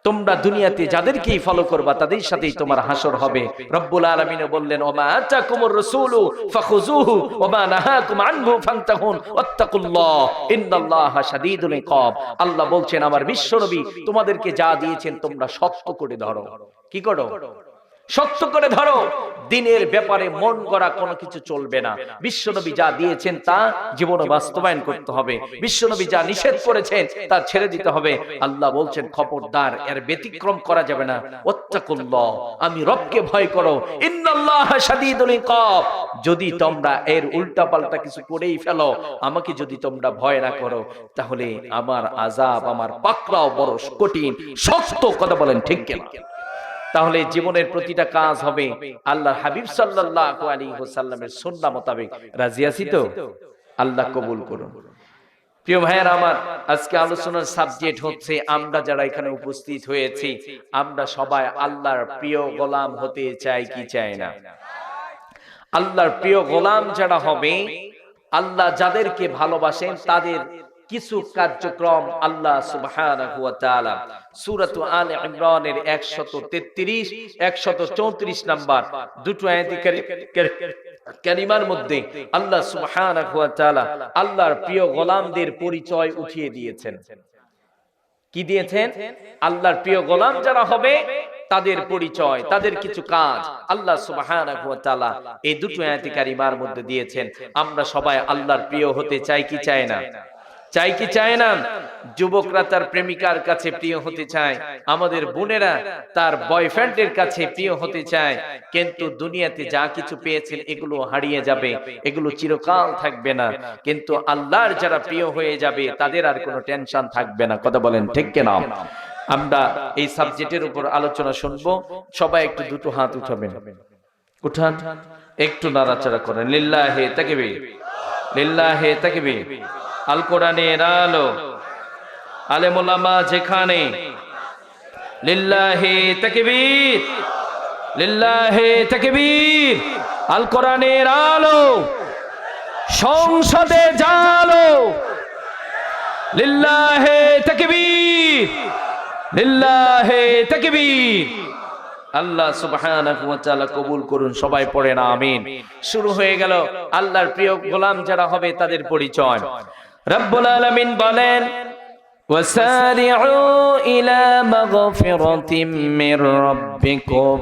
তোমরা দুনিয়াতে যাদেরকেই ফলো করবা তাদের সাথেই তোমার হাসর হবে। রব্বুল আলামিন বললেন, ওমা আতাকুমুর রাসূলু ফাখুযুহু ওমা নাহাকুম আনহু ফান্তাহুন ওয়াত্তাকুল্লাহ ইন্নাল্লাহা শাদীদুল ইকাব। আল্লাহ বলছেন, আমার বিশ্বনবী তোমাদেরকে যা দিয়েছেন তোমরা শক্ত করে ধরো। কি করো? শক্ত করে ধরো। দিনের ব্যাপারে মন গড়া কোনো কিছু চলবে না। বিশ্বনবী যা দিয়েছেন তা জীবনে বাস্তবায়ন করতে হবে। বিশ্বনবী যা নিষেধ করেছেন তা ছেড়ে দিতে হবে। আল্লাহ বলছেন খবরদার, এর ব্যতিক্রম করা যাবে না। ওয়াত্তাকুল্লাহ, আমি রবকে ভয় করো। ইন্নাল্লাহা শাদীদুল ইকাব, যদি তোমরা এর উল্টা পাল্টা কিছু করেই ফেলো, আমাকে যদি তোমরা ভয় না করো, তাহলে আমার আযাব, আমার পাকড়াও বড় কঠিন শক্ত। কথা বলেন ঠিক কিনা? তাহলে জীবনের প্রতিটা কাজ হবে আল্লাহর হাবিব সাল্লাল্লাহু আলাইহি ওয়াসাল্লামের সুন্নাহ মোতাবেক। রাজি আছি তো? আল্লাহ কবুল করুন। প্রিয় ভাইয়েরা আমার, আজকে আলোচনার সাবজেক্ট হচ্ছে আমরা যারা এখানে উপস্থিত হয়েছি, আমরা সবাই আল্লাহর প্রিয় গোলাম হতে চাই কি চাই না? আল্লাহর প্রিয় গোলাম যারা হবে, আল্লাহ যাদেরকে ভালোবাসেন তাদের কিছু কার্যক্রম আল্লাহ সুবহানাহু ওয়া তাআলা সূরা আলে ইমরানের 133 134 নাম্বার দুটো আয়াতে কারিমার মধ্যে আল্লাহ সুবহানাহু ওয়া তাআলা আল্লাহর প্রিয় গোলামদের পরিচয় উঠিয়ে দিয়েছেন। কি দিয়েছেন? আল্লাহর প্রিয় গোলাম যারা হবে তাদের পরিচয়, তাদের কিছু কাজ আল্লাহ সুবহানাহু ওয়া তাআলা এই দুটো আয়াতে কারিমার মধ্যে দিয়েছেন। আমরা সবাই আল্লাহর প্রিয় হতে চাই কি চাই না? চাই কি চায় না? যুবকরা তার প্রেমিকার কাছে প্রিয় হতে চায়, আমাদের বোনেরা তার বয়ফ্রেন্ডের কাছে প্রিয় হতে চায়। কিন্তু দুনিয়াতে যা কিছু পেয়েছেন এগুলো হারিয়ে যাবে, এগুলো চিরকাল থাকবে না। কিন্তু আল্লাহর যারা প্রিয় হয়ে যাবে তাদের আর কোনো টেনশন থাকবে না। কথা বলেন ঠিক কিনা? আমরা এই সাবজেক্টের উপর আলোচনা শুনবো। সবাই একটু দুটো হাত উঠাবেন, উঠান, একটু নাড়াচাড়া করেন। লিল্লাহি তাকবীর, লিল্লাহি তাকবীর। আল কোরআনের আলো, আলেম ওলামা যেখানে, লিল্লাহি তাকবীর, লিল্লাহি তাকবীর। আল কোরআনের আলো, সংসদে জালো, লিল্লাহি তাকবীর, লিল্লাহি তাকবীর। আল্লাহ সুবহানাহু ওয়া তাআলা কবুল করুন। সবাই পড়েন আমিন। শুরু হয়ে গেল আল্লাহর প্রিয় গোলাম যারা হবে তাদের পরিচয়। রব্বুল আলামিন বলেন, ওয়াসারিউ ইলা মাগফিরাতিম মির রাব্বিকুম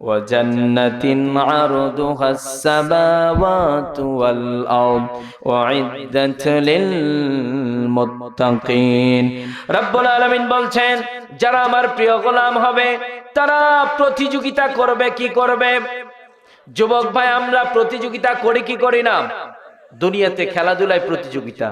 ওয়া জান্নাতিন আরদুহাস সামাওয়াতু ওয়াল আরদ উইদ্দাত লিল মুত্তাকিন। রব্বুল আলামিন বলছেন, যারা আমার প্রিয় গোলাম হবে তারা প্রতিযোগিতা করবে। কি করবে? যুবক ভাই, আমরা প্রতিযোগিতা করি কি করি না? দুনিয়াতে খেলাধুলায় প্রতিযোগিতা,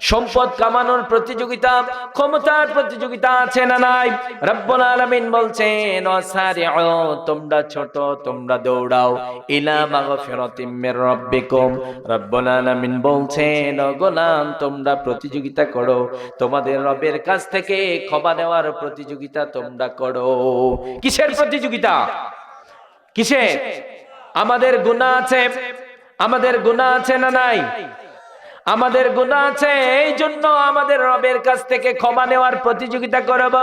সম্পদ কামানোর প্রতিযোগিতা, ক্ষমতার প্রতিযোগিতা আছে না নাই? রব্বুল আলামিন বলছেন, ওয়াসারিউ, তোমরা ছোট, তোমরা দৌড়াও, ইলা মাগফিরাতিম মির রাব্বিকুম। রব্বুল আলামিন বলছেন, ও গোলাম, তোমরা প্রতিযোগিতা করো, তোমাদের রবের কাছ থেকে ক্ষমা নেওয়ার প্রতিযোগিতা তোমরা করো। কিসের প্রতিযোগিতা? কিসের? আমাদের গুনাহ আছে, আমাদের গুনাহ আছে না নাই? আমাদের গুনাহ আছে, এই জন্য আমাদের রবের কাছ থেকে ক্ষমা নেওয়ার প্রতিযোগিতা করব।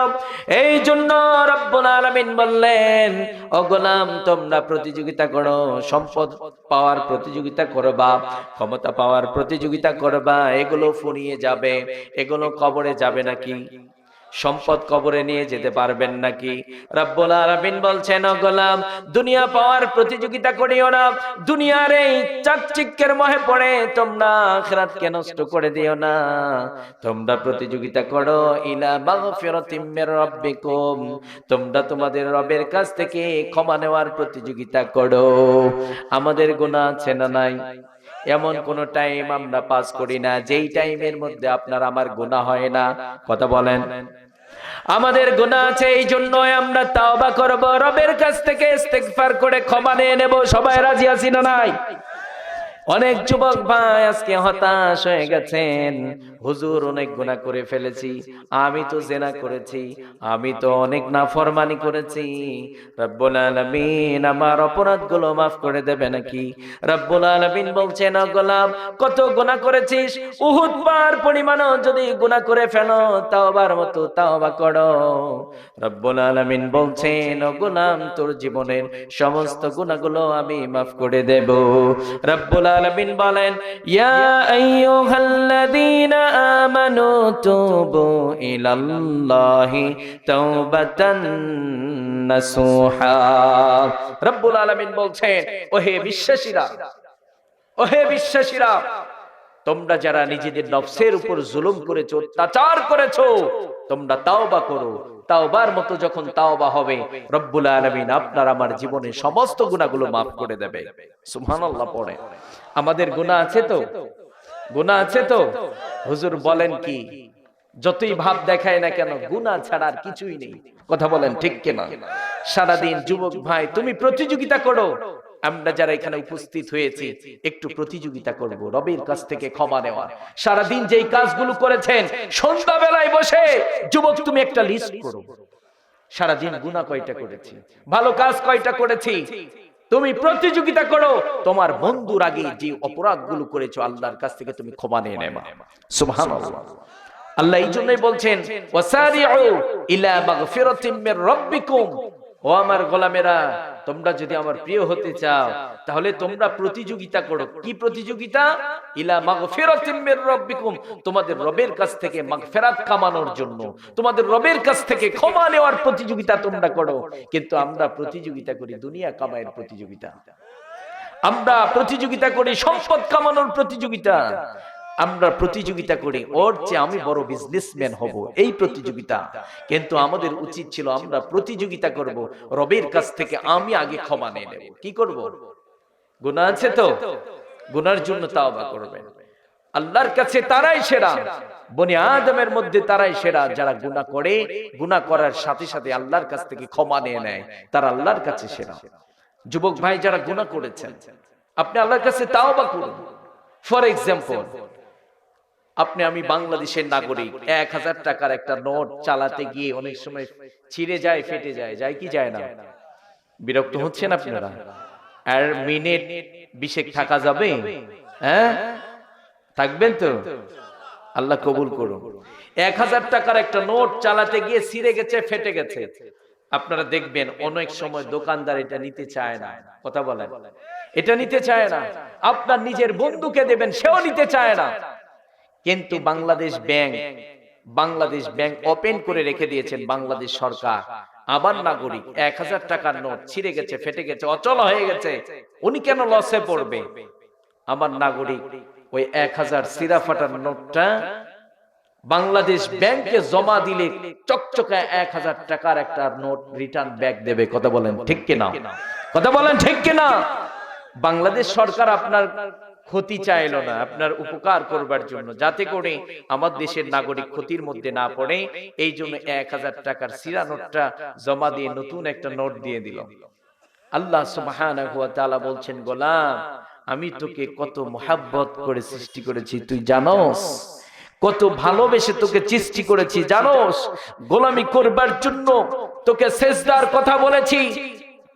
এই জন্য রব্বুল আলামিন বললেন, ও গোলাম, তোমরা প্রতিযোগিতা করো, সম্পদ পাওয়ার প্রতিযোগিতা করবা, ক্ষমতা পাওয়ার প্রতিযোগিতা করবা। এগুলো ফুরিয়ে যাবে, এগুলো কবরে যাবে নাকি? সম্পদ কবরে নিয়ে যেতে পারবেন নাকি? রব্বুল আলামিন বলছেন, ও গোলাম, দুনিয়া পাওয়ার প্রতিযোগিতা করিও না। দুনিয়ার এই চাকচিক্যের মোহে পড়ে তোমরা আখিরাতকে নষ্ট করে দিও না। তোমরা প্রতিযোগিতা করো ইলা মাগফিরাতিম মির রাব্বিকুম, তোমরা তোমাদের রবের কাছ থেকে ক্ষমা নেওয়ার প্রতিযোগিতা করো। আমাদের গুনাহ আছে না নাই? এমন কোন টাইম আমরা পাস করি না যেই টাইমের মধ্যে আপনার আমার গুনাহ হয় না। কথা বলেন। আমাদের গুনাহ আছে, এই জন্য আমরা তাওবা করব, রবের কাছ থেকে ইস্তিগফার করে ক্ষমা নিয়ে নেব। সবাই রাজি আছি না নাই? অনেক যুবক ভাই আজকে হতাশ হয়ে গেছেন, হুজুর অনেক গুনাহ করে ফেলেছি, আমি তো জিনা করেছি, আমি তো অনেক নাফরমানি করেছি, রব্বুল আলামিন আমার অপরাধগুলো maaf করে দেবে নাকি? রব্বুল আলামিন বলছেন, ও গোলাম, কত গুনাহ করেছিস? উহুদ পাহাড় পরিমাণও যদি গুনাহ করে ফেলো, তাওবার মতো তাওবা করো। রব্বুল আলামিন বলছেন, ও গোলাম, তোর জীবনের সমস্ত গুনাহগুলো আমি maaf করে দেব। রব্বুল আলামিন বলেন, ইয়া আইয়ুহাল্লাযীনা আমানু তুবু ইলাল্লাহি তাওবাতান নাসুহা। রব্বুল আলামিন বলছেন, ওহে বিশ্বাসীরা, ওহে বিশ্বাসীরা, তোমরা যারা নিজেদের নফসের উপর জুলুম করেছো, অত্যাচার করেছো, তোমরা তাওবা করো। তাওবার মতো যখন তাওবা হবে, রব্বুল আলামিন আপনার আমার জীবনের সমস্ত গুনাহগুলো maaf করে দেবে। সুবহানাল্লাহ পড়ে। আমাদের গুনাহ আছে তো? গুনাহ আছে তো? হুজুর বলেন কি, যতই ভাব দেখায় না কেন গুনাহ ছাড়া আর কিছুই নেই। কথা বলেন ঠিক কিনা? সারাদিন যুবক ভাই তুমি প্রতিযোগিতা করো। আমরা যারা এখানে উপস্থিত হয়েছি একটু প্রতিযোগিতা করব রবের কাছ থেকে ক্ষমা নেওয়া। সারাদিন যেই কাজগুলো করেছেন, সন্ধ্যা বেলায় বসে যুবক তুমি একটা লিস্ট করো, সারাদিন গুনাহ কয়টা করেছি, ভালো কাজ কয়টা করেছি। তুমি প্রতিযোগিতা করো, তোমার বন্ধুর আগে যে অপরাধগুলো করেছো আল্লাহর কাছ থেকে তুমি ক্ষমা নিয়ে নেবা। সুবহানাল্লাহ। আল্লাহ এই জন্যই বলছেন, ওয়াসারিউ ইলা মাগফিরাতিম মির রাব্বিকুম। ও আমার গোলামেরা, তোমরা যদি আমার প্রিয় হতে চাও তাহলে তোমরা প্রতিযোগিতা করো। কি প্রতিযোগিতা? ইলা মাগফিরাতিম মির রাব্বিকুম, তোমাদের রবের কাছ থেকে মাগফিরাত কামানোর জন্য, তোমাদের রবের কাছ থেকে ক্ষমা নেওয়ার প্রতিযোগিতা তোমরা করো। কিন্তু আমরা প্রতিযোগিতা করি দুনিয়া কামাইয়ের প্রতিযোগিতা, আমরা প্রতিযোগিতা করি সম্পদ কামানোর প্রতিযোগিতা, আমরা প্রতিযোগিতা করি ওর চেয়ে আমি বড় বিজনেসম্যান হব, এই প্রতিযোগিতা। কিন্তু আমাদের উচিত ছিল আমরা প্রতিযোগিতা করব রবের কাছ থেকে আমি আগে ক্ষমা নিয়ে নেব। কি করব? গুনাহ আছে তো? গুনার জন্য তাওবা করবেন। আল্লাহর কাছে তারাই সেরা, বনি আদমের মধ্যে তারাই সেরা যারা গুনাহ করে, গুনাহ করার সাথে সাথে আল্লাহর কাছ থেকে ক্ষমা নিয়ে নেয়, তারা আল্লাহর কাছে সেরা। যুবক ভাই যারা গুনাহ করেছেন, আপনি আল্লাহর কাছে তাওবা করুন। ফর এক্সাম্পল, আমি বাংলাদেশের নাগরিক, 1000 টাকার একটা নোট চালাতে গিয়ে অনেক সময় ছিঁড়ে যায়, ফেটে যায়, যায় কি যায় না? বিরক্ত হচ্ছেন আপনারা? আর মিনিট 20 থাকা যাবে? হ্যাঁ, থাকবেন তো? আল্লাহ কবুল করুন। 1000 টাকার একটা নোট চালাতে গিয়ে ছিঁড়ে গেছে, ফেটে গেছে। আপনারা দেখবেন অনেক সময় দোকানদার এটা নিতে চায় না। কথা বলেন, এটা নিতে চায় না। আপনার নিজের বন্ধুকে দেবেন, সেও নিতে চায় না। কিন্তু বাংলাদেশ ব্যাংক ওপেন করে রেখে দিয়েছেন বাংলাদেশ সরকার। আবার নাগরিক 1000 টাকার নোট ছিঁড়ে গেছে, ফেটে গেছে, অচল হয়ে গেছে, উনি কেন লসে পড়বে? আমার নাগরিক ওই 1000 ছিঁড়া ফাটার নোটটা বাংলাদেশ ব্যাংকে জমা দিলে চকচকে 1000 টাকার একটা নোট রিটার্ন ব্যাক দেবে। কথা বলেন ঠিক কিনা? কথা বলেন ঠিক কিনা? বাংলাদেশ সরকার আপনার ক্ষতি চাইলো না, আপনার উপকার করবার জন্য, যাতে করে আমার দেশের নাগরিক ক্ষতির মধ্যে না পড়ে। এই জন্য 1000 টাকার ছিঁড়া নোটটা জমা দিয়ে নতুন একটা নোট দিয়ে দিল। আল্লাহ সুবহানাহু ওয়া তাআলা বলছেন, গোলাম আমি তোকে কত মোহাব্বত করে সৃষ্টি করেছি তুই জানোস? কত ভালোবেসে তোকে সৃষ্টি করেছি জানোস? গোলামি করবার জন্য তোকে সেজদার কথা বলেছি,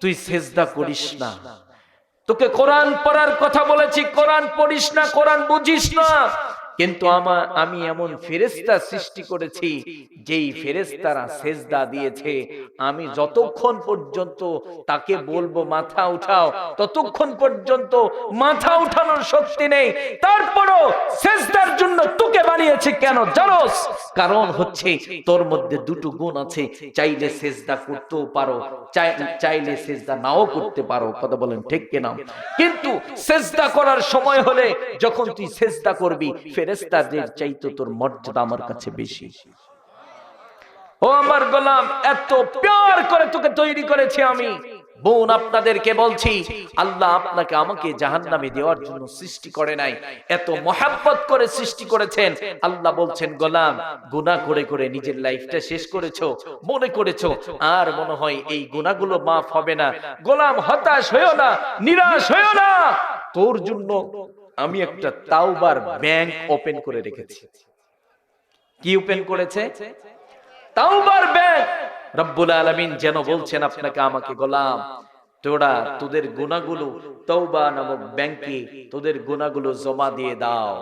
তুই সেজদা করিস না। তোকে কোরআন পড়ার কথা বলেছি, কোরআন পড়িস না, কোরআন বুঝিস না। কিন্তু আমি এমন ফেরেশতা সৃষ্টি করেছি যেই ফেরেশতারা সেজদা দিয়েছে, আমি যতক্ষণ পর্যন্ত তাকে বলবো মাথা উঠাও, ততক্ষণ পর্যন্ত মাথা উঠানোর শক্তি নেই। তারপরও সেজদার জন্য তোকে বানিয়েছে। কেন জানোস? কারণ হচ্ছে তোর মধ্যে দুটো গুণ আছে, চাইলে সেজদা করতেও পারো, চাইলে সেজদা নাও করতে পারো। কথা বলেন ঠিক কিনা? কিন্তু সেজদা করার সময় হলে যখন তুই সেজদা করবি, ফেরেশতাদের চাইতে তোর মর্যাদা আমার কাছে বেশি। ও আমার গোলাম, এত প্যার করে তোকে তৈরি করেছি আমি। বোন, আপনাদেরকে বলছি, আল্লাহ আপনাকে আমাকে জাহান্নামে দেওয়ার জন্য সৃষ্টি করে নাই, এত মোহাব্বত করে সৃষ্টি করেছেন। আল্লাহ বলছেন, গোলাম গুনাহ করে করে নিজের লাইফটা শেষ করেছো, মনে করেছো আর মনে হয় এই গুনাহগুলো মাফ হবে না। গোলাম হতাশ হইও না, নিরাশ হইও না, তোর জন্য আমি একটা তাওবার ব্যাংক ওপেন করে রেখেছি। কি ওপেন করেছে? তাওবার ব্যাংক। রব্বুল আলামিন যেন বলছেন আপনাকে আমাকে, গোলাম তোরা তোদের গুনাহগুলো তওবা নামক ব্যাংকে তোদের গুনাহগুলো জমা দিয়ে দাও।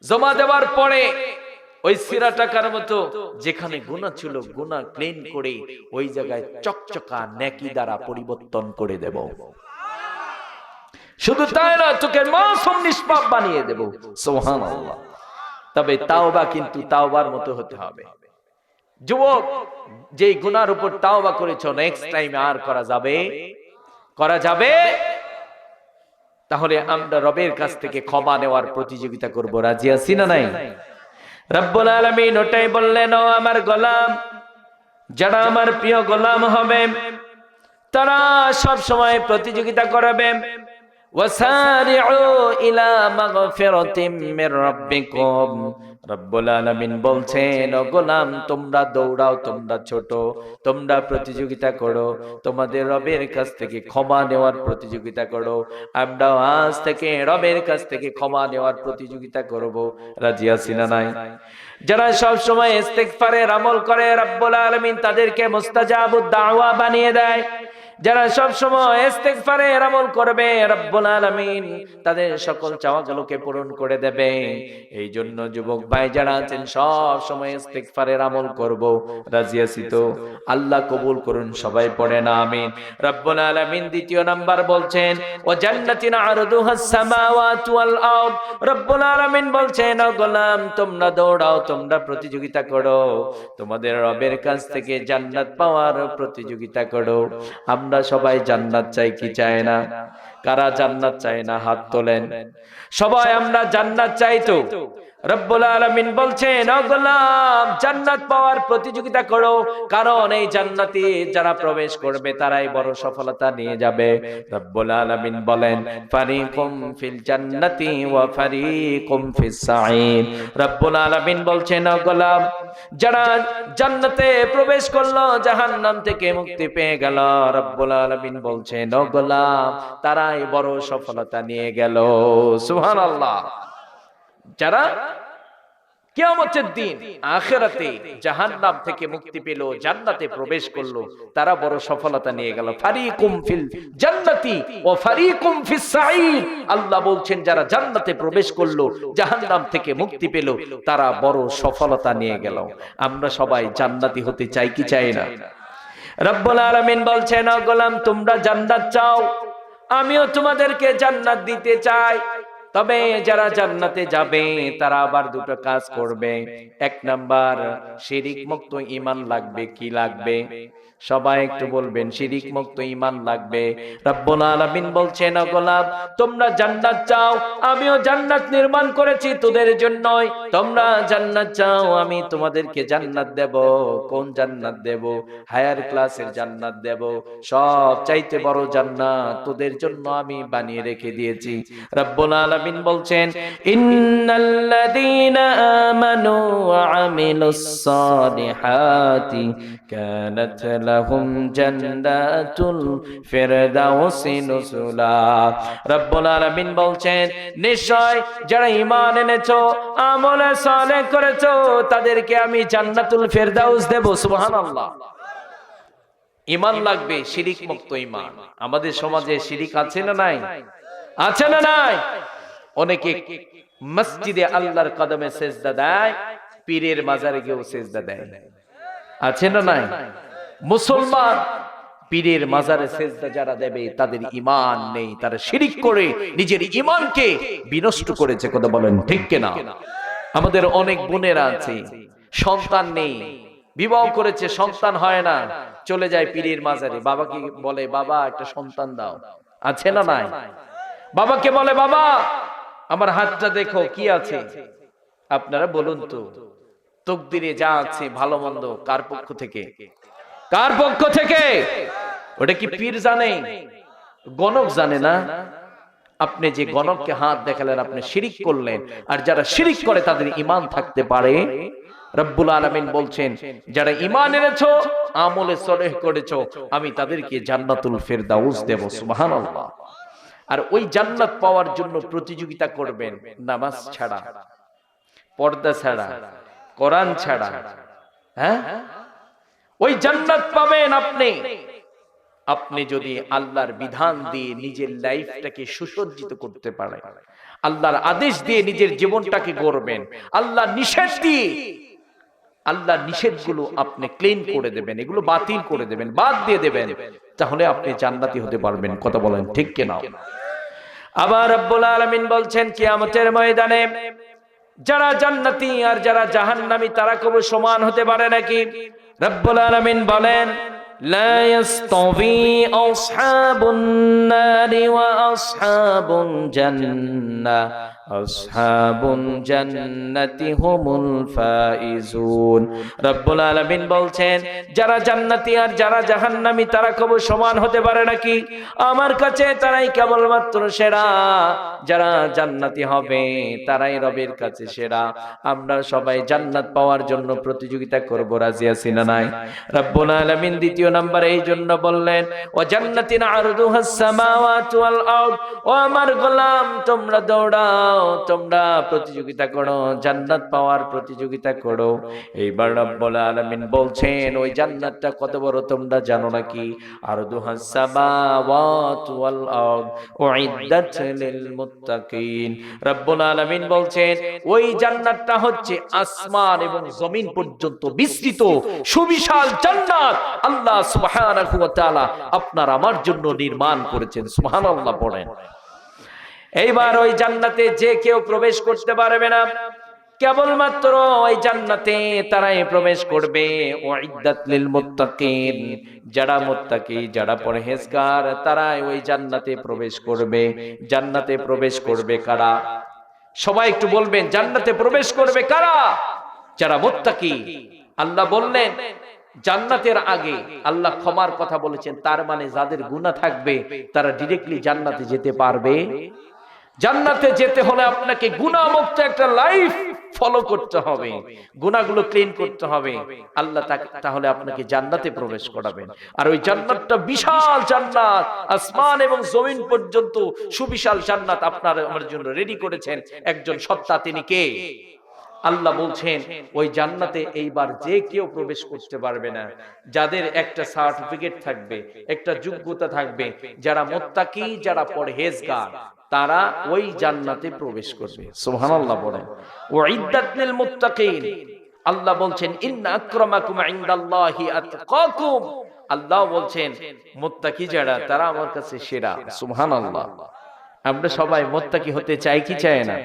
জমা দেওয়ার পরে ওই ছিঁড়া টাকার মতো যেখানে গুনাহ ছিল, গুনাহ ক্লিন করে ওই জায়গায় চকচকা নেকি দ্বারা পরিবর্তন করে দেব। শুধু তাই না, তোকে মাসুম নিষ্পাপ বানিয়ে দেব। সুবহানাল্লাহ। তবে তাওবা কিন্তু তাওবার মতো হতে হবে। যুবক, যেই গুনার উপর তাওবা করেছো নেক্সট টাইম আর করা যাবে? তাহলে আমরা রবের কাছ থেকে ক্ষমা নেওয়ার প্রতিযোগিতা করব। রাজি আছি না নাই? রব্বুল আলামিন ওটাই বললেন, ও আমার গোলাম, যারা আমার প্রিয় গোলাম হবে তারা সব সময় প্রতিযোগিতা করবে। ওয়াসারিউ ইলা মাগফিরাতিম মির রাব্বিকুম। রব্বুল আলামিন বলছেন, ও গোলাম, তোমরা দৌড়াও, তোমরা ছোট, তোমরা প্রতিযোগিতা করো, তোমাদের রবের কাছ থেকে ক্ষমা নেওয়ার প্রতিযোগিতা করো। আমরা আজ থেকে রবের কাছ থেকে ক্ষমা নেওয়ার প্রতিযোগিতা করব। রাজি আছি না নাই? যারা সব সময় ইস্তিগফারের আমল করে, রব্বুল আলামিন তাদেরকে মুস্তাজাবুদ দাওয়া বানিয়ে দেয়। যারা সব সময় ইস্তিগফারের আমল করবে, রব্বুল আলামিন তাদের সকল চাওয়াগুলোকে পূরণ করে দেবে। এই জন্য যুবক ভাই যারা আছেন, সব সময় ইস্তিগফারের আমল করব। রাজি আছি তো? আল্লাহ কবুল করুন, সবাই পড়েন আমিন। রব্বুল আলামিন দ্বিতীয় নাম্বার বলছেন, ও জান্নাতিন আরদুহাস সামাওয়াতু ওয়াল আরদ। রব্বুল আলামিন বলছেন, ও গোলাম, তোমরা দৌড়াও, তোমরা প্রতিযোগিতা করো, তোমাদের রবের কাছ থেকে জান্নাত পাওয়ার প্রতিযোগিতা করো। আমরা সবাই জান্নাত চাই কি চাই না? কারা জান্নাত চাই না হাত তোলেন। সবাই আমরা জান্নাত চাই তো? রব্বুল আলামিন বলছেন, ও গোলাম, জান্নাত পাওয়ার প্রতিযোগিতা করো, কারণ এই জান্নাতে যারা প্রবেশ করবে তারাই বড় সফলতা নিয়ে যাবে। রব্বুল আলামিন বলেন, ফারিকুম ফিল জান্নাতি ওয়া ফারিকুম ফিস সাঈর। রব্বুল আলামিন বলছেন, ও গোলাম, যারা জান্নাতে প্রবেশ করলো, জাহান্নাম থেকে মুক্তি পেয়ে গেল, রব্বুল আলামিন বলছেন, ও গোলাম, তারাই বড় সফলতা নিয়ে গেল। সুবহানাল্লাহ। যারা কিয়ামতের দিন আখিরাতে জাহান্নাম থেকে মুক্তি পেল, জান্নাতে প্রবেশ করলো, তারা বড় সফলতা নিয়ে গেল। ফারিকুম ফিল জান্নাতি ওয়া ফারিকুম ফিস সাঈর। আল্লাহ বলছেন, যারা জান্নাতে প্রবেশ করলো, জাহান্নাম থেকে মুক্তি পেল, তারা বড় সফলতা নিয়ে গেল। আমরা সবাই জান্নাতি হতে চাই কি চাই না? রব্বুল আলামিন বলছেন, ও গোলাম, তোমরা জান্নাত চাও, আমিও তোমাদেরকে জান্নাত দিতে চাই। তবে যারা জান্নাতে যাবে তারা আবার দুটো কাজ করবে। এক নাম্বার, শিরিক মুক্ত ঈমান লাগবে। কি লাগবে? সবাই একটু বলবেন, শিরিক মুক্ত ঈমান লাগবে। রব্বুল আলামিন বলছেন, ও গোলাম, তোমরা জান্নাত চাও, আমিও জান্নাত নির্মাণ করেছি তোদের জন্যই। তোমরা জান্নাত চাও, আমি তোমাদেরকে জান্নাত দেব। কোন জান্নাত দেব? হায়ার ক্লাসের জান্নাত দেব। সব চাইতে বড় জান্নাত তোদের জন্য আমি বানিয়ে রেখে দিয়েছি। রব্বুল আলামিন বলছেন, ইন্নাল্লাযীনা আমানু ওয়া আমিলুস সালিহাতি কানাত লাহুম জান্নাতুল ফিরদাউসি নুজুলা। রব্বুল আলামিন বলছেন, নিশ্চয় যারা ঈমান এনেছো, আমলে সালেহ করেছো, তাদেরকে আমি জান্নাতুল ফিরদাউস দেব। সুবহানাল্লাহ। ঈমান লাগবে, শিরিক মুক্ত ঈমান। আমাদের সমাজে শিরিক আছে না নাই? আছে না নাই? অনেকে মসজিদে আল্লাহর কদমে সেজদা দেয়, পীরের মাজারে গিয়েও সেজদা দেয়। আছে না নাই? মুসলমান পীরের মাজারে সেজদা যারা দেবে তাদের ঈমান নেই, তারা শিরিক করে নিজের ঈমানকে বিনষ্ট করেছে। কথা বলেন ঠিক কিনা? আমাদের অনেক বোনেরা আছে, সন্তান নেই, বিবাহ করেছে, সন্তান হয় না, চলে যায় পীরের মাজারে, বাবাকে বলে, বাবা একটা সন্তান দাও। আছে না নাই? বাবাকে বলে, বাবা আমার হাতটা দেখো কি আছে। আপনারা বলুন তো, তকদিরে যা আছে ভালো মন্দ কার পক্ষ থেকে? কার পক্ষ থেকে? ওটা কি পীর জানে? গণক জানে না? আপনি যে গণককে হাত দেখালেন, আপনি শিরিক করলেন। আর যারা শিরিক করে তাদের ঈমান থাকতে পারে? রব্বুল আলামিন বলছেন, যারা ঈমান এনেছো, আমলে সালেহ করেছো, আমি তাদেরকে জান্নাতুল ফিরদাউস দেব। সুবহানাল্লাহ। আর ওই জান্নাত পাওয়ার জন্য প্রতিযোগিতা করবেন, নামাজ ছাড়া, পর্দা ছাড়া, কোরআন ছাড়া। হ্যাঁ, ওই জান্নাত পাবেন আপনি যদি আল্লাহর বিধান দিয়ে নিজের লাইফটাকে সুসজ্জিত করতে পারেন, আল্লাহর আদেশ দিয়ে নিজের জীবনটাকে গড়বেন, আল্লাহর নিষেধ দিয়ে, আল্লাহর নিষেধগুলো আপনি ক্লিন করে দেবেন, এগুলো বাতিল করে দেবেন, বাদ দিয়ে দেবেন, তাহলে আপনি জান্নাতি হতে পারবেন। কথা বলেন ঠিক কিনা? আবার রব্বুল আলামিন বলছেন, কিয়ামতের ময়দানে যারা জান্নাতি আর যারা জাহান্নামী তারা কবে সমান হতে পারে নাকি? রব্বুল আলামিন বলেন, লা ইয়াস্তাবি আসহাবুন নারি ওয়া আসহাবুল জান্নাহ আসহাবুল জান্নাতি হুমুল ফাইজুন। রব্বুল আলামিন বলছেন, যারা জান্নাতি আর যারা জাহান্নামী তারা কবে সমান হতে পারে নাকি? আমার কাছে তারাই কেবলমাত্র সেরা। যারা জান্নাতি হবে তারাই রবের কাছে সেরা। আমরা সবাই জান্নাত পাওয়ার জন্য প্রতিযোগিতা করব, রাজি আছি না নাই? রব্বুল আলামিন দ্বিতীয় নম্বরে এই জন্য বললেন, ও জান্নাতিন আরদুহাস সামাওয়াতু ওয়াল আরদ, ও আমার গোলাম তোমরা দৌড়াও, তোমরা প্রতিযোগিতা করো, জান্নাত পাওয়ার প্রতিযোগিতা করো। এইবার রব্বুল আলামিন বলছেন, ওই জান্নাতটা কত বড় তোমরা জানো নাকি? আরদুহাস সামাওয়াতু ওয়াল আরদ উইদ্দাত লিল মুত্তাকিন। রব্বুল আলামিন বলছেন, ওই জান্নাতটা হচ্ছে আসমান এবং জমিন পর্যন্ত বিস্তৃত সুবিশাল জান্নাত আল্লাহ সুবহানাহু ওয়া তাআলা আপনার আমার জন্য নির্মাণ করেছেন। সুবহানাল্লাহ পড়েন। এইবার ওই জান্নাতে যে কেউ প্রবেশ করতে পারবে না, কেবলমাত্র ওই জান্নাতে তারাই প্রবেশ করবে। উইদ্দাত লিল মুত্তাকিন, যারা মুত্তাকি, যারা পরহেজগার, তারাই ওই জান্নাতে প্রবেশ করবে। জান্নাতে প্রবেশ করবে কারা? সবাই একটু বলবেন, জান্নাতে প্রবেশ করবে কারা? যারা মুত্তাকি। আল্লাহ বললেন জান্নাতের আগে আল্লাহ ক্ষমার কথা বলেছেন, তার মানে যাদের গুনাহ থাকবে তারা ডাইরেক্টলি জান্নাতে যেতে পারবে। জান্নাতে যেতে হলে আপনাকে গুনাহমুক্ত একটা লাইফ ফলো করতে হবে, গুনাহগুলো ক্লিন করতে হবে। আল্লাহ তাহলে আপনাকে জান্নাতে প্রবেশ করাবেন। আর ওই জান্নাতটা বিশাল জান্নাত, আসমান এবং জমিন পর্যন্ত সুবিশাল জান্নাত আপনার আমার জন্য রেডি করেছেন একজন সত্তা। তিনি কে? আল্লাহ বলছেন, ওই জান্নাতে এইবার যে কেউ প্রবেশ করতে পারবে না, যাদের একটা সার্টিফিকেট থাকবে, একটা যোগ্যতা থাকবে, যারা মুত্তাকি, যারা পরহেজগার, তারা ওই জান্নাতে প্রবেশ করবে। সুবহানাল্লাহ বলেন। উইদ্দাত লিল মুত্তাকিন। আল্লাহ বলছেন, ইন্না আকরামাকুম ইনদাল্লাহি আতকাকুম। আল্লাহ বলছেন, মুত্তাকি যারা, তারা আমার কাছে সেরা। সুবহানাল্লাহ। আমরা সবাই মুত্তাকি হতে চাই কি চাই না?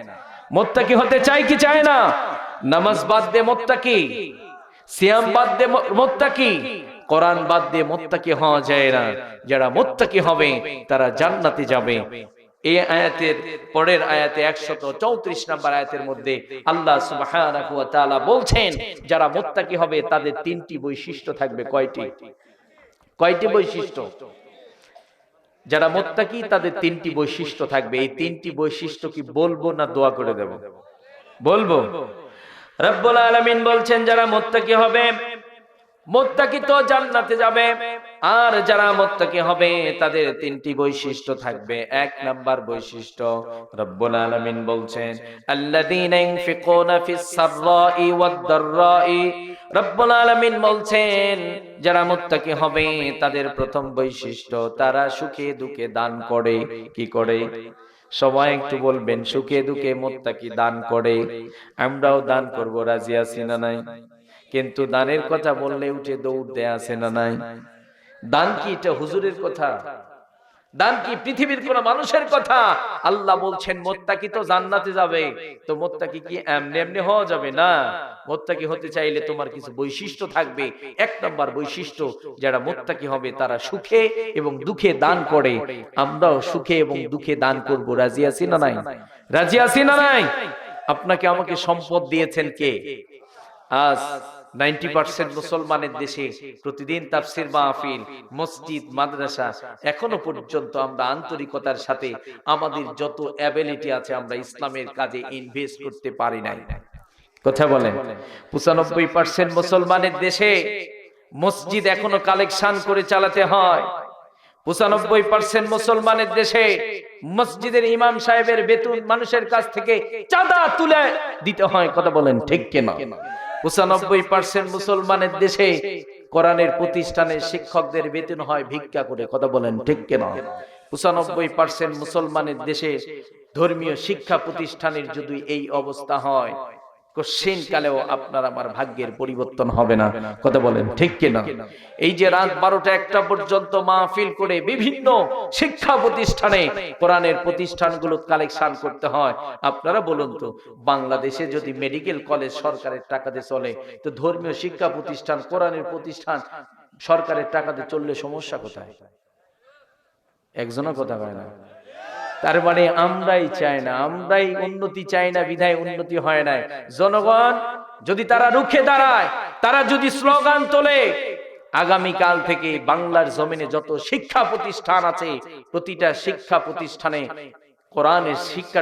মুত্তাকি হতে চাই কি চাই না? নামাজ বাদ দিয়ে মুত্তাকি, সিয়াম বাদ দিয়ে মুত্তাকি, কোরআন বাদ দিয়ে মুত্তাকি হওয়া যায় না। যারা মুত্তাকি হবে তারা জান্নাতে যাবে। এই আয়াতের পরের আয়াতে 134 নম্বর আয়াতের মধ্যে আল্লাহ সুবহানাহু ওয়া তাআলা বলছেন, যারা মুত্তাকি হবে তাদের তিনটি বৈশিষ্ট্য থাকবে। কয়টি বৈশিষ্ট্য? যারা মুত্তাকি তাদের তিনটি বৈশিষ্ট্য থাকবে। এই তিনটি বৈশিষ্ট্য কি বলবো না দোয়া করে দেব? বলবো। রব্বুল আলামিন বলছেন, যারা মুত্তাকি হবে, মুত্তাকি তো জান্নাতে যাবে। আর যারা মুত্তাকি হবে তাদের তিনটি বৈশিষ্ট্য থাকবে। এক নাম্বার বৈশিষ্ট্য রব্বুল আলামিন বলছেন, আল্লাযীনা ইনফিকুনা ফিস সাররাই ওয়াদ দাররাই। রব্বুল আলামিন বলছেন, যারা মুত্তাকি হবে তাদের প্রথম বৈশিষ্ট্য, তারা সুখে দুঃখে দান করে। কি করে? সবাই একটু বলবেন, সুখে দুঃখে মুত্তাকি দান করে। আমরাও দান করব, রাজি আছি না নাই? কিন্তু দানের কথা বললে উঠে দৌড় দেয়া আছে না নাই? দান কি এটা হুজুরের কথা? দান কি পৃথিবীর কোন মানুষের কথা? আল্লাহ বলছেন মুত্তাকি তো জান্নাতে যাবে। তো মুত্তাকি কি এমনি এমনি হওয়া যাবে না। মুত্তাকি হতে চাইলে তোমার কিছু বৈশিষ্ট্য থাকবে। এক নম্বর বৈশিষ্ট্য, যারা মুত্তাকি হবে তারা সুখে এবং দুঃখে দান করে। আমরাও সুখে এবং দুঃখে দান করব, রাজি আছি না নাই? রাজি আছি না নাই? আপনাকে আমাকে সম্পদ দিয়েছেন কে? আজ 90% মুসলমানের দেশে প্রতিদিন তাফসীর মাহফিল, মসজিদ, মাদ্রাসা, এখনো পর্যন্ত আমরা আন্তরিকতার সাথে আমাদের যত অ্যাবিলিটি আছে আমরা ইসলামের কাজে ইনভেস্ট করতে পারি নাই। কথা বলেন। 95% মুসলমানের দেশে মসজিদ এখনো কালেকশন করে চালাতে হয়। 95% মুসলমানের দেশে মসজিদের ইমাম সাহেবের বেতন মানুষের কাছ থেকে চাঁদা তুলে দিতে হয়। কথা বলেন ঠিক কিনা? 95% মুসলমানের দেশে কোরআনের প্রতিষ্ঠানের শিক্ষকদের বেতন হয় ভিক্ষা করে। কথা বলেন ঠিক কিনা? 95% মুসলমানের দেশে ধর্মীয় শিক্ষা প্রতিষ্ঠানের যদি এই অবস্থা হয়, কোশ্চিন কালেও আপনার আমার ভাগ্যের পরিবর্তন হবে না। কথা বলেন ঠিক কিনা? এই যে রাত 12টা 1টা পর্যন্ত মাহফিল করে বিভিন্ন শিক্ষা প্রতিষ্ঠানে কোরআনের প্রতিষ্ঠানগুলো কালেকশন করতে হয়। আপনারা বলুন তো, বাংলাদেশে যদি মেডিকেল কলেজ সরকারের টাকাতে চলে, তো ধর্মীয় শিক্ষা প্রতিষ্ঠান, কোরআনের প্রতিষ্ঠান সরকারের টাকাতে চললে সমস্যা কোথায়? একজনও কথা কয় না। তার মানে আমরাই চাই না, আমরাই উন্নতি চাই না, বিধায় উন্নতি হয় না। জনগণ যদি তারা রুখে দাঁড়ায়, তারা যদি স্লোগান তোলে, আগামীকাল থেকে বাংলার জমিনে যত শিক্ষা প্রতিষ্ঠান আছে, প্রতিটা শিক্ষা প্রতিষ্ঠানে কোরআনের শিক্ষা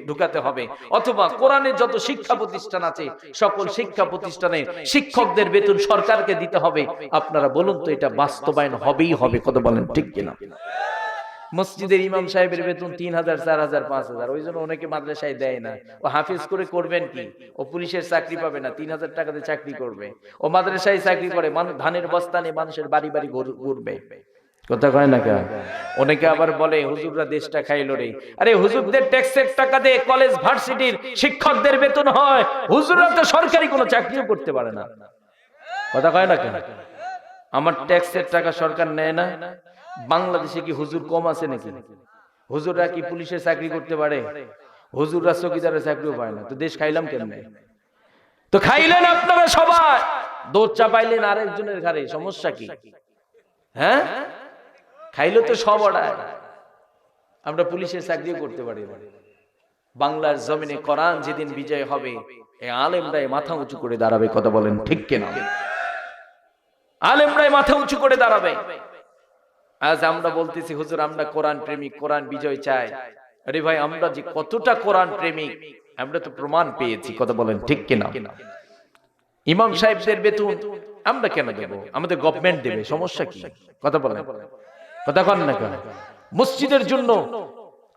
ঢুকাতে হবে, অথবা কোরআনের যত শিক্ষা প্রতিষ্ঠান আছে সকল শিক্ষা প্রতিষ্ঠানে শিক্ষকদের বেতন সরকারকে দিতে হবে। আপনারা বলুন তো, এটা বাস্তবায়ন হবেই হবে। কথা বলেন ঠিক কিনা? মসজিদের ইমাম সাহেবের বেতন 3000, 4000, 5000। ওই জন্য অনেকে মাদ্রাসায় দেয় না। ও হাফিজ করে করবেন কি? ও পুলিশের চাকরি পাবে না, 3000 টাকাতে চাকরি করবে। ও মাদ্রাসায় চাকরি করে, ধানের বস্তা নিয়ে মানুষের বাড়ি বাড়ি ঘুরবে। কথা কয় না কেন? অনেকে আবার বলে হুজুররা দেশটা খাইলো রে। আরে হুজুরদের ট্যাক্সের টাকা দিয়ে কলেজ ভার্সিটির শিক্ষকদের বেতন হয়, হুজুররা তো সরকারি কোনো চাকরিও করতে পারে না। কথা কয় না কেন? আমার ট্যাক্সের টাকা সরকার নেয় না। বাংলাদেশে কি হুজুর কম আছে নাকি? হুজুররা কি পুলিশের চাকরি করতে পারে? হুজুররা চৌকিদারের চাকরিও পায় না। তো দেশ খাইলাম কেমনে? তো খাইলেন আপনারা সবাই, দোষ চাপাইলেন আরেকজনের ঘাড়ে, সমস্যা কি? হ্যাঁ, খাইলো তো সব অড়ায়। আমরা পুলিশের চাকরিও করতে পারি না। বাংলার জমিনে কোরআন যেদিন বিজয় হবে, এই আলেমরাই মাথা উঁচু করে দাঁড়াবে। কথা বলেন ঠিক কিনা? আলেমরাই মাথা উঁচু করে দাঁড়াবে। আজ আমরা বলতেছি হুজুর আমরা কোরআন প্রেমিক, কোরআন বিজয় চাই। আরে ভাই, আমরা যে কতটা কোরআন প্রেমিক আমরা তো প্রমাণ পেয়েছি। কথা বলেন ঠিক কিনা? ইমাম সাহেবদের বেতন আমরা কেন দেব? আমাদের গভর্নমেন্ট দেবে, সমস্যা কি? কথা বলেন, কথা কন না কেন? মসজিদের জন্য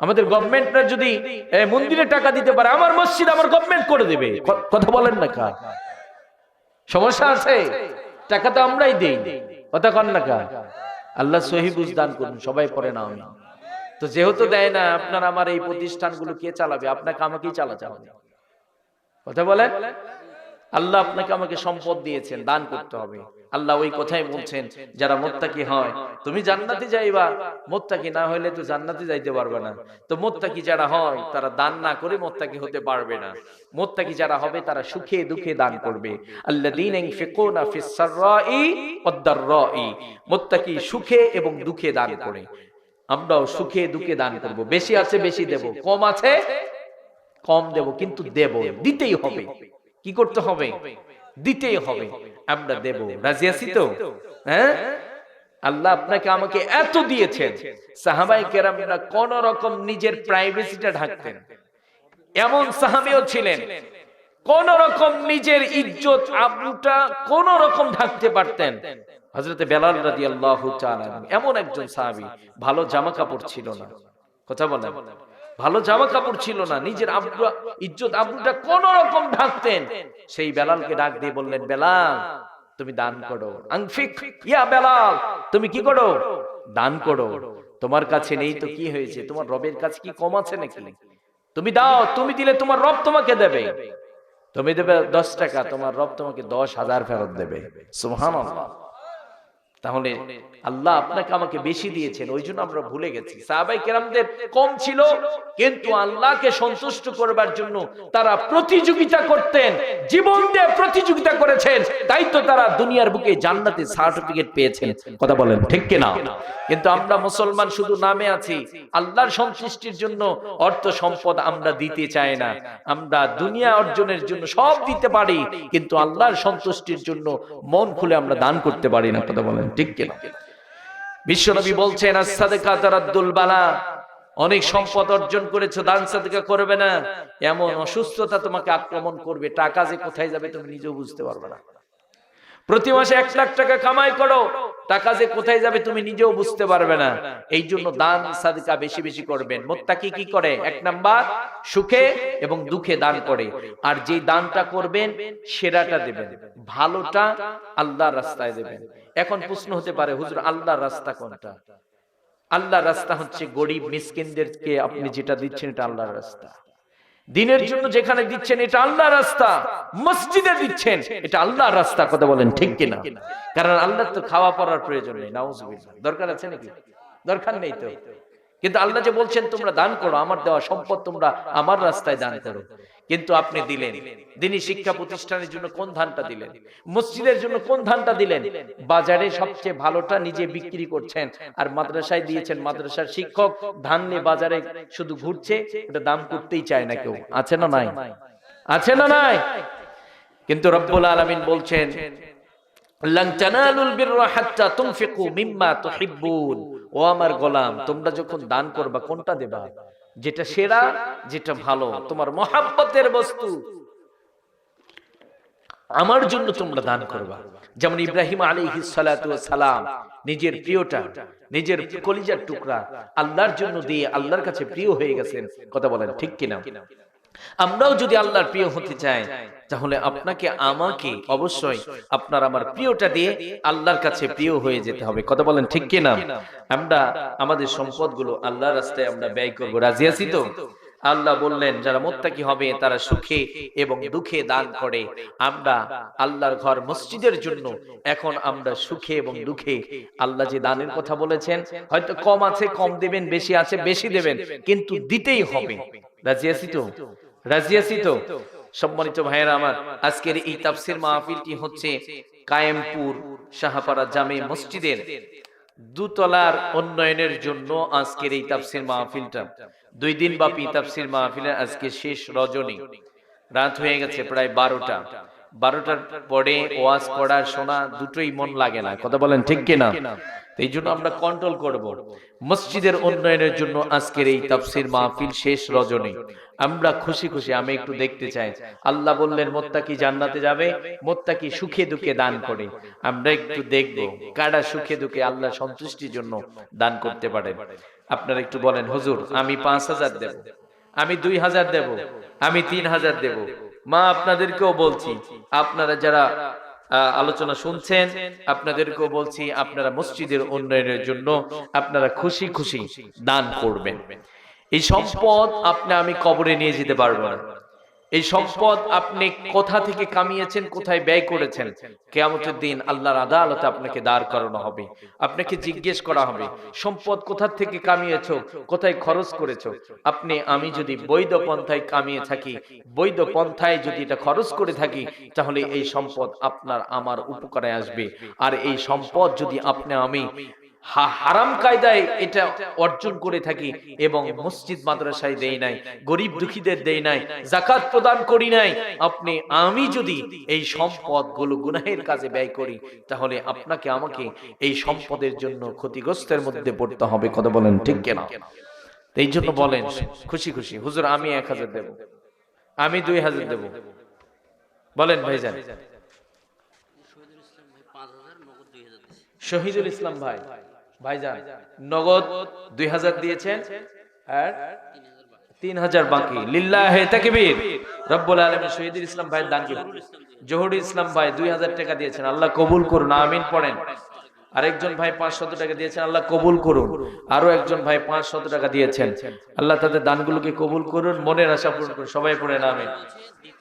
আমাদের গভর্নমেন্টরা যদি মন্দিরে টাকা দিতে পারে, আমার মসজিদ আমার গভর্নমেন্ট করে দেবে। কথা বলেন না কেন? সমস্যা আছে? টাকা তো আমরাই দেই। কথা কন না কেন? আল্লাহ সহি বুঝ দান করুন। সবাই পড়ে না আমি তো, যেহেতু দেয় না, আপনার আমার এই প্রতিষ্ঠানগুলো কে চালাবে? আপনাকে আমাকেই চালাতে হবে। কথা বলেন, আল্লাহ আপনাকে আমাকে সম্পদ দিয়েছেন, দান করতে হবে। আল্লাহ ওই কথাই বলছেন, যারা মুত্তাকি হয় তুমি জান্নাতে যাইবা, মুত্তাকি না হইলে তো জান্নাতে যাইতে পারবে না। তো মুত্তাকি যারা হয় তারা দান না করে মুত্তাকি হতে পারবে না। মুত্তাকি যারা হবে তারা সুখে দুঃখে দান করবে। আল্লাযীনা ইনফিকুনা ফিস সাররাই ওয়াদ দাররাই, মুত্তাকি সুখে এবং দুঃখে দান করে। আমরাও সুখে দুঃখে দান করব। বেশি আছে বেশি দেব, কম আছে কম দেব, কিন্তু দেব, দিতেই হবে। কি করতে হবে? দিতেই হবে। আমরা দেব। রাজি আছি তো? হ্যাঁ, আল্লাহ আপনাকে আমাকে এত দিয়েছেন। সাহাবায়ে কেরামরা কোন রকম নিজের প্রাইভেসিটা ঢাকতেন, এমন সাহাবীও ছিলেন কোন রকম নিজের ইজ্জত আবরুটা কোন রকম ঢাকতে পারতেন। হযরতে বেলাল রাদিয়াল্লাহু তাআলা এমন একজন সাহাবী, ভালো জামা কাপড় ছিল না। কথা বলেন, ভালো জামা কাপড় ছিল না, নিজের ইজ্জত আবরুটা কোন রকম ঢাকতেন। সেই বেলালকে ডাক দিয়ে বললেন, বেলাল তুমি দান করো। আনফিক ইয়া বেলাল, তুমি কি করো? দান করো। তোমার কাছে নেই তো কি হয়েছে? তোমার রবের কাছে কি কম আছে নাকি? তুমি দাও, তুমি দিলে তোমার রব তোমাকে দেবে। তুমি দেবে 10 টাকা, তোমার রব তোমাকে 10,000 ফেরত দেবে। সুবহানাল্লাহ। তাহলে আল্লাহ আপনাকে আমাকে বেশি দিয়েছেন, ওই জন্য আমরা ভুলে গেছি। সাহাবায়ে কেরামদের কম ছিল, কিন্তু আল্লাহকে সন্তুষ্ট করবার জন্য তারা প্রতিযোগিতা করতেন, জীবন দিয়ে প্রতিযোগিতা করেছেন। তাই তো তারা দুনিয়ার বুকে জান্নাতে সার্টিফিকেট পেয়েছেন। কথা বলেন ঠিক কিনা? কিন্তু আমরা মুসলমান শুধু নামে আছি। আল্লাহর সন্তুষ্টির জন্য অর্থ সম্পদ আমরা দিতে চাই না। আমরা দুনিয়া অর্জনের জন্য সব দিতে পারি, কিন্তু আল্লাহর সন্তুষ্টির জন্য মন খুলে আমরা দান করতে পারি না। কথা বলেন ঠিক কিনা? বিশ্বনবী বলছেন, আস-সাদাকা তারাদ্দুল বালা, অনেক সম্পদ অর্জন করেছো, দান সাদকা করবে না, এমন অসুস্থতা তোমাকে আক্রমণ করবে, টাকা যে কোথায় যাবে তুমি নিজেও বুঝতে পারবে না। প্রতি মাসে 1 লাখ টাকা কামাই করো, টাকা যে কোথায় যাবে তুমি নিজেও বুঝতে পারবে না। এই জন্য দান সাদকা বেশি বেশি করবেন। মুত্তাকি কি করে? 1 নাম্বার সুখে এবং দুঃখে দান করে। আর যে দানটা করবেন সেরাটা দেবেন, ভালোটা আল্লাহর রাস্তায় দেবেন। এখন প্রশ্ন হতে পারে, হুজুর আল্লাহর রাস্তা কোনটা? আল্লাহর রাস্তা হচ্ছে গরিব মিসকিনদেরকে আপনি যেটা দিচ্ছেন, এটা আল্লাহর রাস্তা। দিনের জন্য যেখানে দিচ্ছেন এটা আল্লাহর রাস্তা, মসজিদে দিচ্ছেন এটা আল্লাহর রাস্তা, কথা বলেন ঠিক কিনা? কারণ আল্লাহর তো খাওয়া পড়ার প্রয়োজন নেই, নাউজুবিল্লাহ। দরকার আছে নাকি? দরকার নেই তো। কিন্তু আল্লাহ যে বলছেন তোমরা দান করো, আমার দেওয়া সম্পদ তোমরা আমার রাস্তায় দান করো। কিন্তু আপনি দিলেন দিনী শিক্ষা প্রতিষ্ঠানের জন্য কোন ধানটা দিলেন? মসজিদের জন্য কোন ধানটা দিলেন? বাজারে সবচেয়ে ভালোটা নিজে বিক্রি করছেন, আর মাদ্রাসায় দিয়েছেন। মাদ্রাসার শিক্ষক ধান নিয়ে বাজারে শুধু ঘুরছে, এটা দাম করতেই চায় না কেউ। আছে না নাই? আছে না নাই? কিন্তু রব্বুল আলামিন বলছেন লান তানালুল বিররা হাত্তা তুনফিকু মিম্মা তুহিব্বুন। ও আমার গোলাম, তোমরা যখন দান করবা কোনটা দেবা? যেটা সেরা, যেটা ভালো, তোমার মহব্বতের বস্তু, আমার জন্য তোমরা দান করবা। যেমন ইব্রাহিম আলাইহিস সালাতু ওয়াস সালাম নিজের প্রিয়টা, নিজের কলিজার টুকরা আল্লাহর জন্য দিয়ে আল্লাহর কাছে প্রিয় হয়ে গেছেন। কথা বলেন ঠিক কিনা? আমরাও যদি আল্লাহর প্রিয় হতে চাই, তাহলে আপনাকে আমাকে অবশ্যই আপনার আমার প্রিয়টা দিয়ে আল্লাহর কাছে প্রিয় হয়ে যেতে হবে। কথা বলেন ঠিক কিনা? আমরা আমাদের সম্পদগুলো আল্লাহর রাস্তায় আমরা ব্যয় করব। রাজি আছি তো? আল্লাহ বললেন যারা মুত্তাকি হবে তারা সুখে এবং দুঃখে দান করে। আমরা আল্লাহর ঘর মসজিদের জন্য এখন আমরা সুখে এবং দুঃখে, আল্লাহ যে দানের কথা বলেছেন, হয়তো কম আছে কম দেবেন, বেশি আছে বেশি দেবেন, কিন্তু দিতেই হবে। রাজি আছি তো? রাজি আছি তো? সম্মানিত ভাইয়েরা আমার, আজকের এই তাফসীর মাহফিলটি হচ্ছে কায়েমপুর শাহপাড়া জামে মসজিদের দুতলার উন্নয়নের জন্য আজকের এই তাফসীর মাহফিলটা। 2 দিন ব্যাপী তাফসীর মাহফিলের আজকে শেষ রজনী। রাত হয়ে গেছে প্রায় 12টা। 12টার পরে ওয়াজ পড়ার শোনা দুটোই মন লাগে না। কথা বলেন ঠিক কিনা? এই জন্য আমরা কন্ট্রোল করব। মসজিদের উন্নয়নের জন্য আজকের এই তাফসীর মাহফিল শেষ রজনী। আমরা খুশি খুশি আমি একটু দেখতে চাই। আল্লাহ বললেন মুত্তাকি জান্নাতে যাবে, মুত্তাকি সুখে দুঃখে দান করে। আমরা একটু দেখব কারা সুখে দুঃখে আল্লাহ সন্তুষ্টির জন্য দান করতে পারে। আপনারা একটু বলেন, হুজুর আমি 5000 দেব, আমি 2000 দেব, আমি 3000 দেব। মা আপনাদেরকেও বলছি, আপনারা যারা আলোচনা শুনছেন আপনাদেরকেও বলছি, আপনারা মসজিদের উন্নয়নের জন্য আপনারা খুশি খুশি দান করবেন। এই সম্পদ আপনি আমি কবরে নিয়ে যেতে পারবো না। এই সম্পদ আপনি কোথা থেকে কামিয়েছেন, কোথায় ব্যয় করেছেন, কিয়ামতের দিন আল্লাহর আদালতে আপনাকে দাঁড় করানো হবে। আপনাকে জিজ্ঞেস করা হবে সম্পদ কোথা থেকে কামিয়েছো, কোথায় খরচ করেছো। আপনি আমি যদি বৈধ পন্থায় কামিয়ে থাকি, বৈধ পন্থায় যদি এটা খরচ করে থাকি, তাহলে এই সম্পদ আপনার আমার উপকারে আসবে। আর এই সম্পদ যদি আপনি আমি হারাম কায়দায় এটা অর্জন করে থাকি এবং মসজিদ মাদ্রাসায় দেই নাই, গরিব দুঃখীদের দেই নাই, যাকাত প্রদান করি নাই, আপনি আমি যদি এই সম্পদগুলো গুনাহের কাজে ব্যয় করি, তাহলে আপনাকে আমাকে এই সম্পদের জন্য ক্ষতিগ্রস্তের মধ্যে পড়তে হবে। কথা বলেন ঠিক কিনা? এই জন্য বলেন খুশি খুশি, হুজুর আমি 1000 দেব, আমি 2000 দেব। বলেন ভাইজান। শহীদুল ইসলাম ভাই, ভাইজান নগদ 2000 দিয়েছেন আর 3000 বাকি। লিল্লাহে তাকবীর। রব্বুল আলামিন শহীদুল ইসলাম ভাইয়ের দান কি? জহুরুল ইসলাম ভাই 2000 টাকা দিয়েছেন, আল্লাহ কবুল করুন, আমিন পড়েন। আরেকজন ভাই 500 টাকা দিয়েছেন, আল্লাহ কবুল করুন। আরো একজন ভাই 500 টাকা দিয়েছেন, আল্লাহ তাদের দানগুলোকে কবুল করুন, মনের আশা পূরণ করুন। সবাই পড়েন আমিন।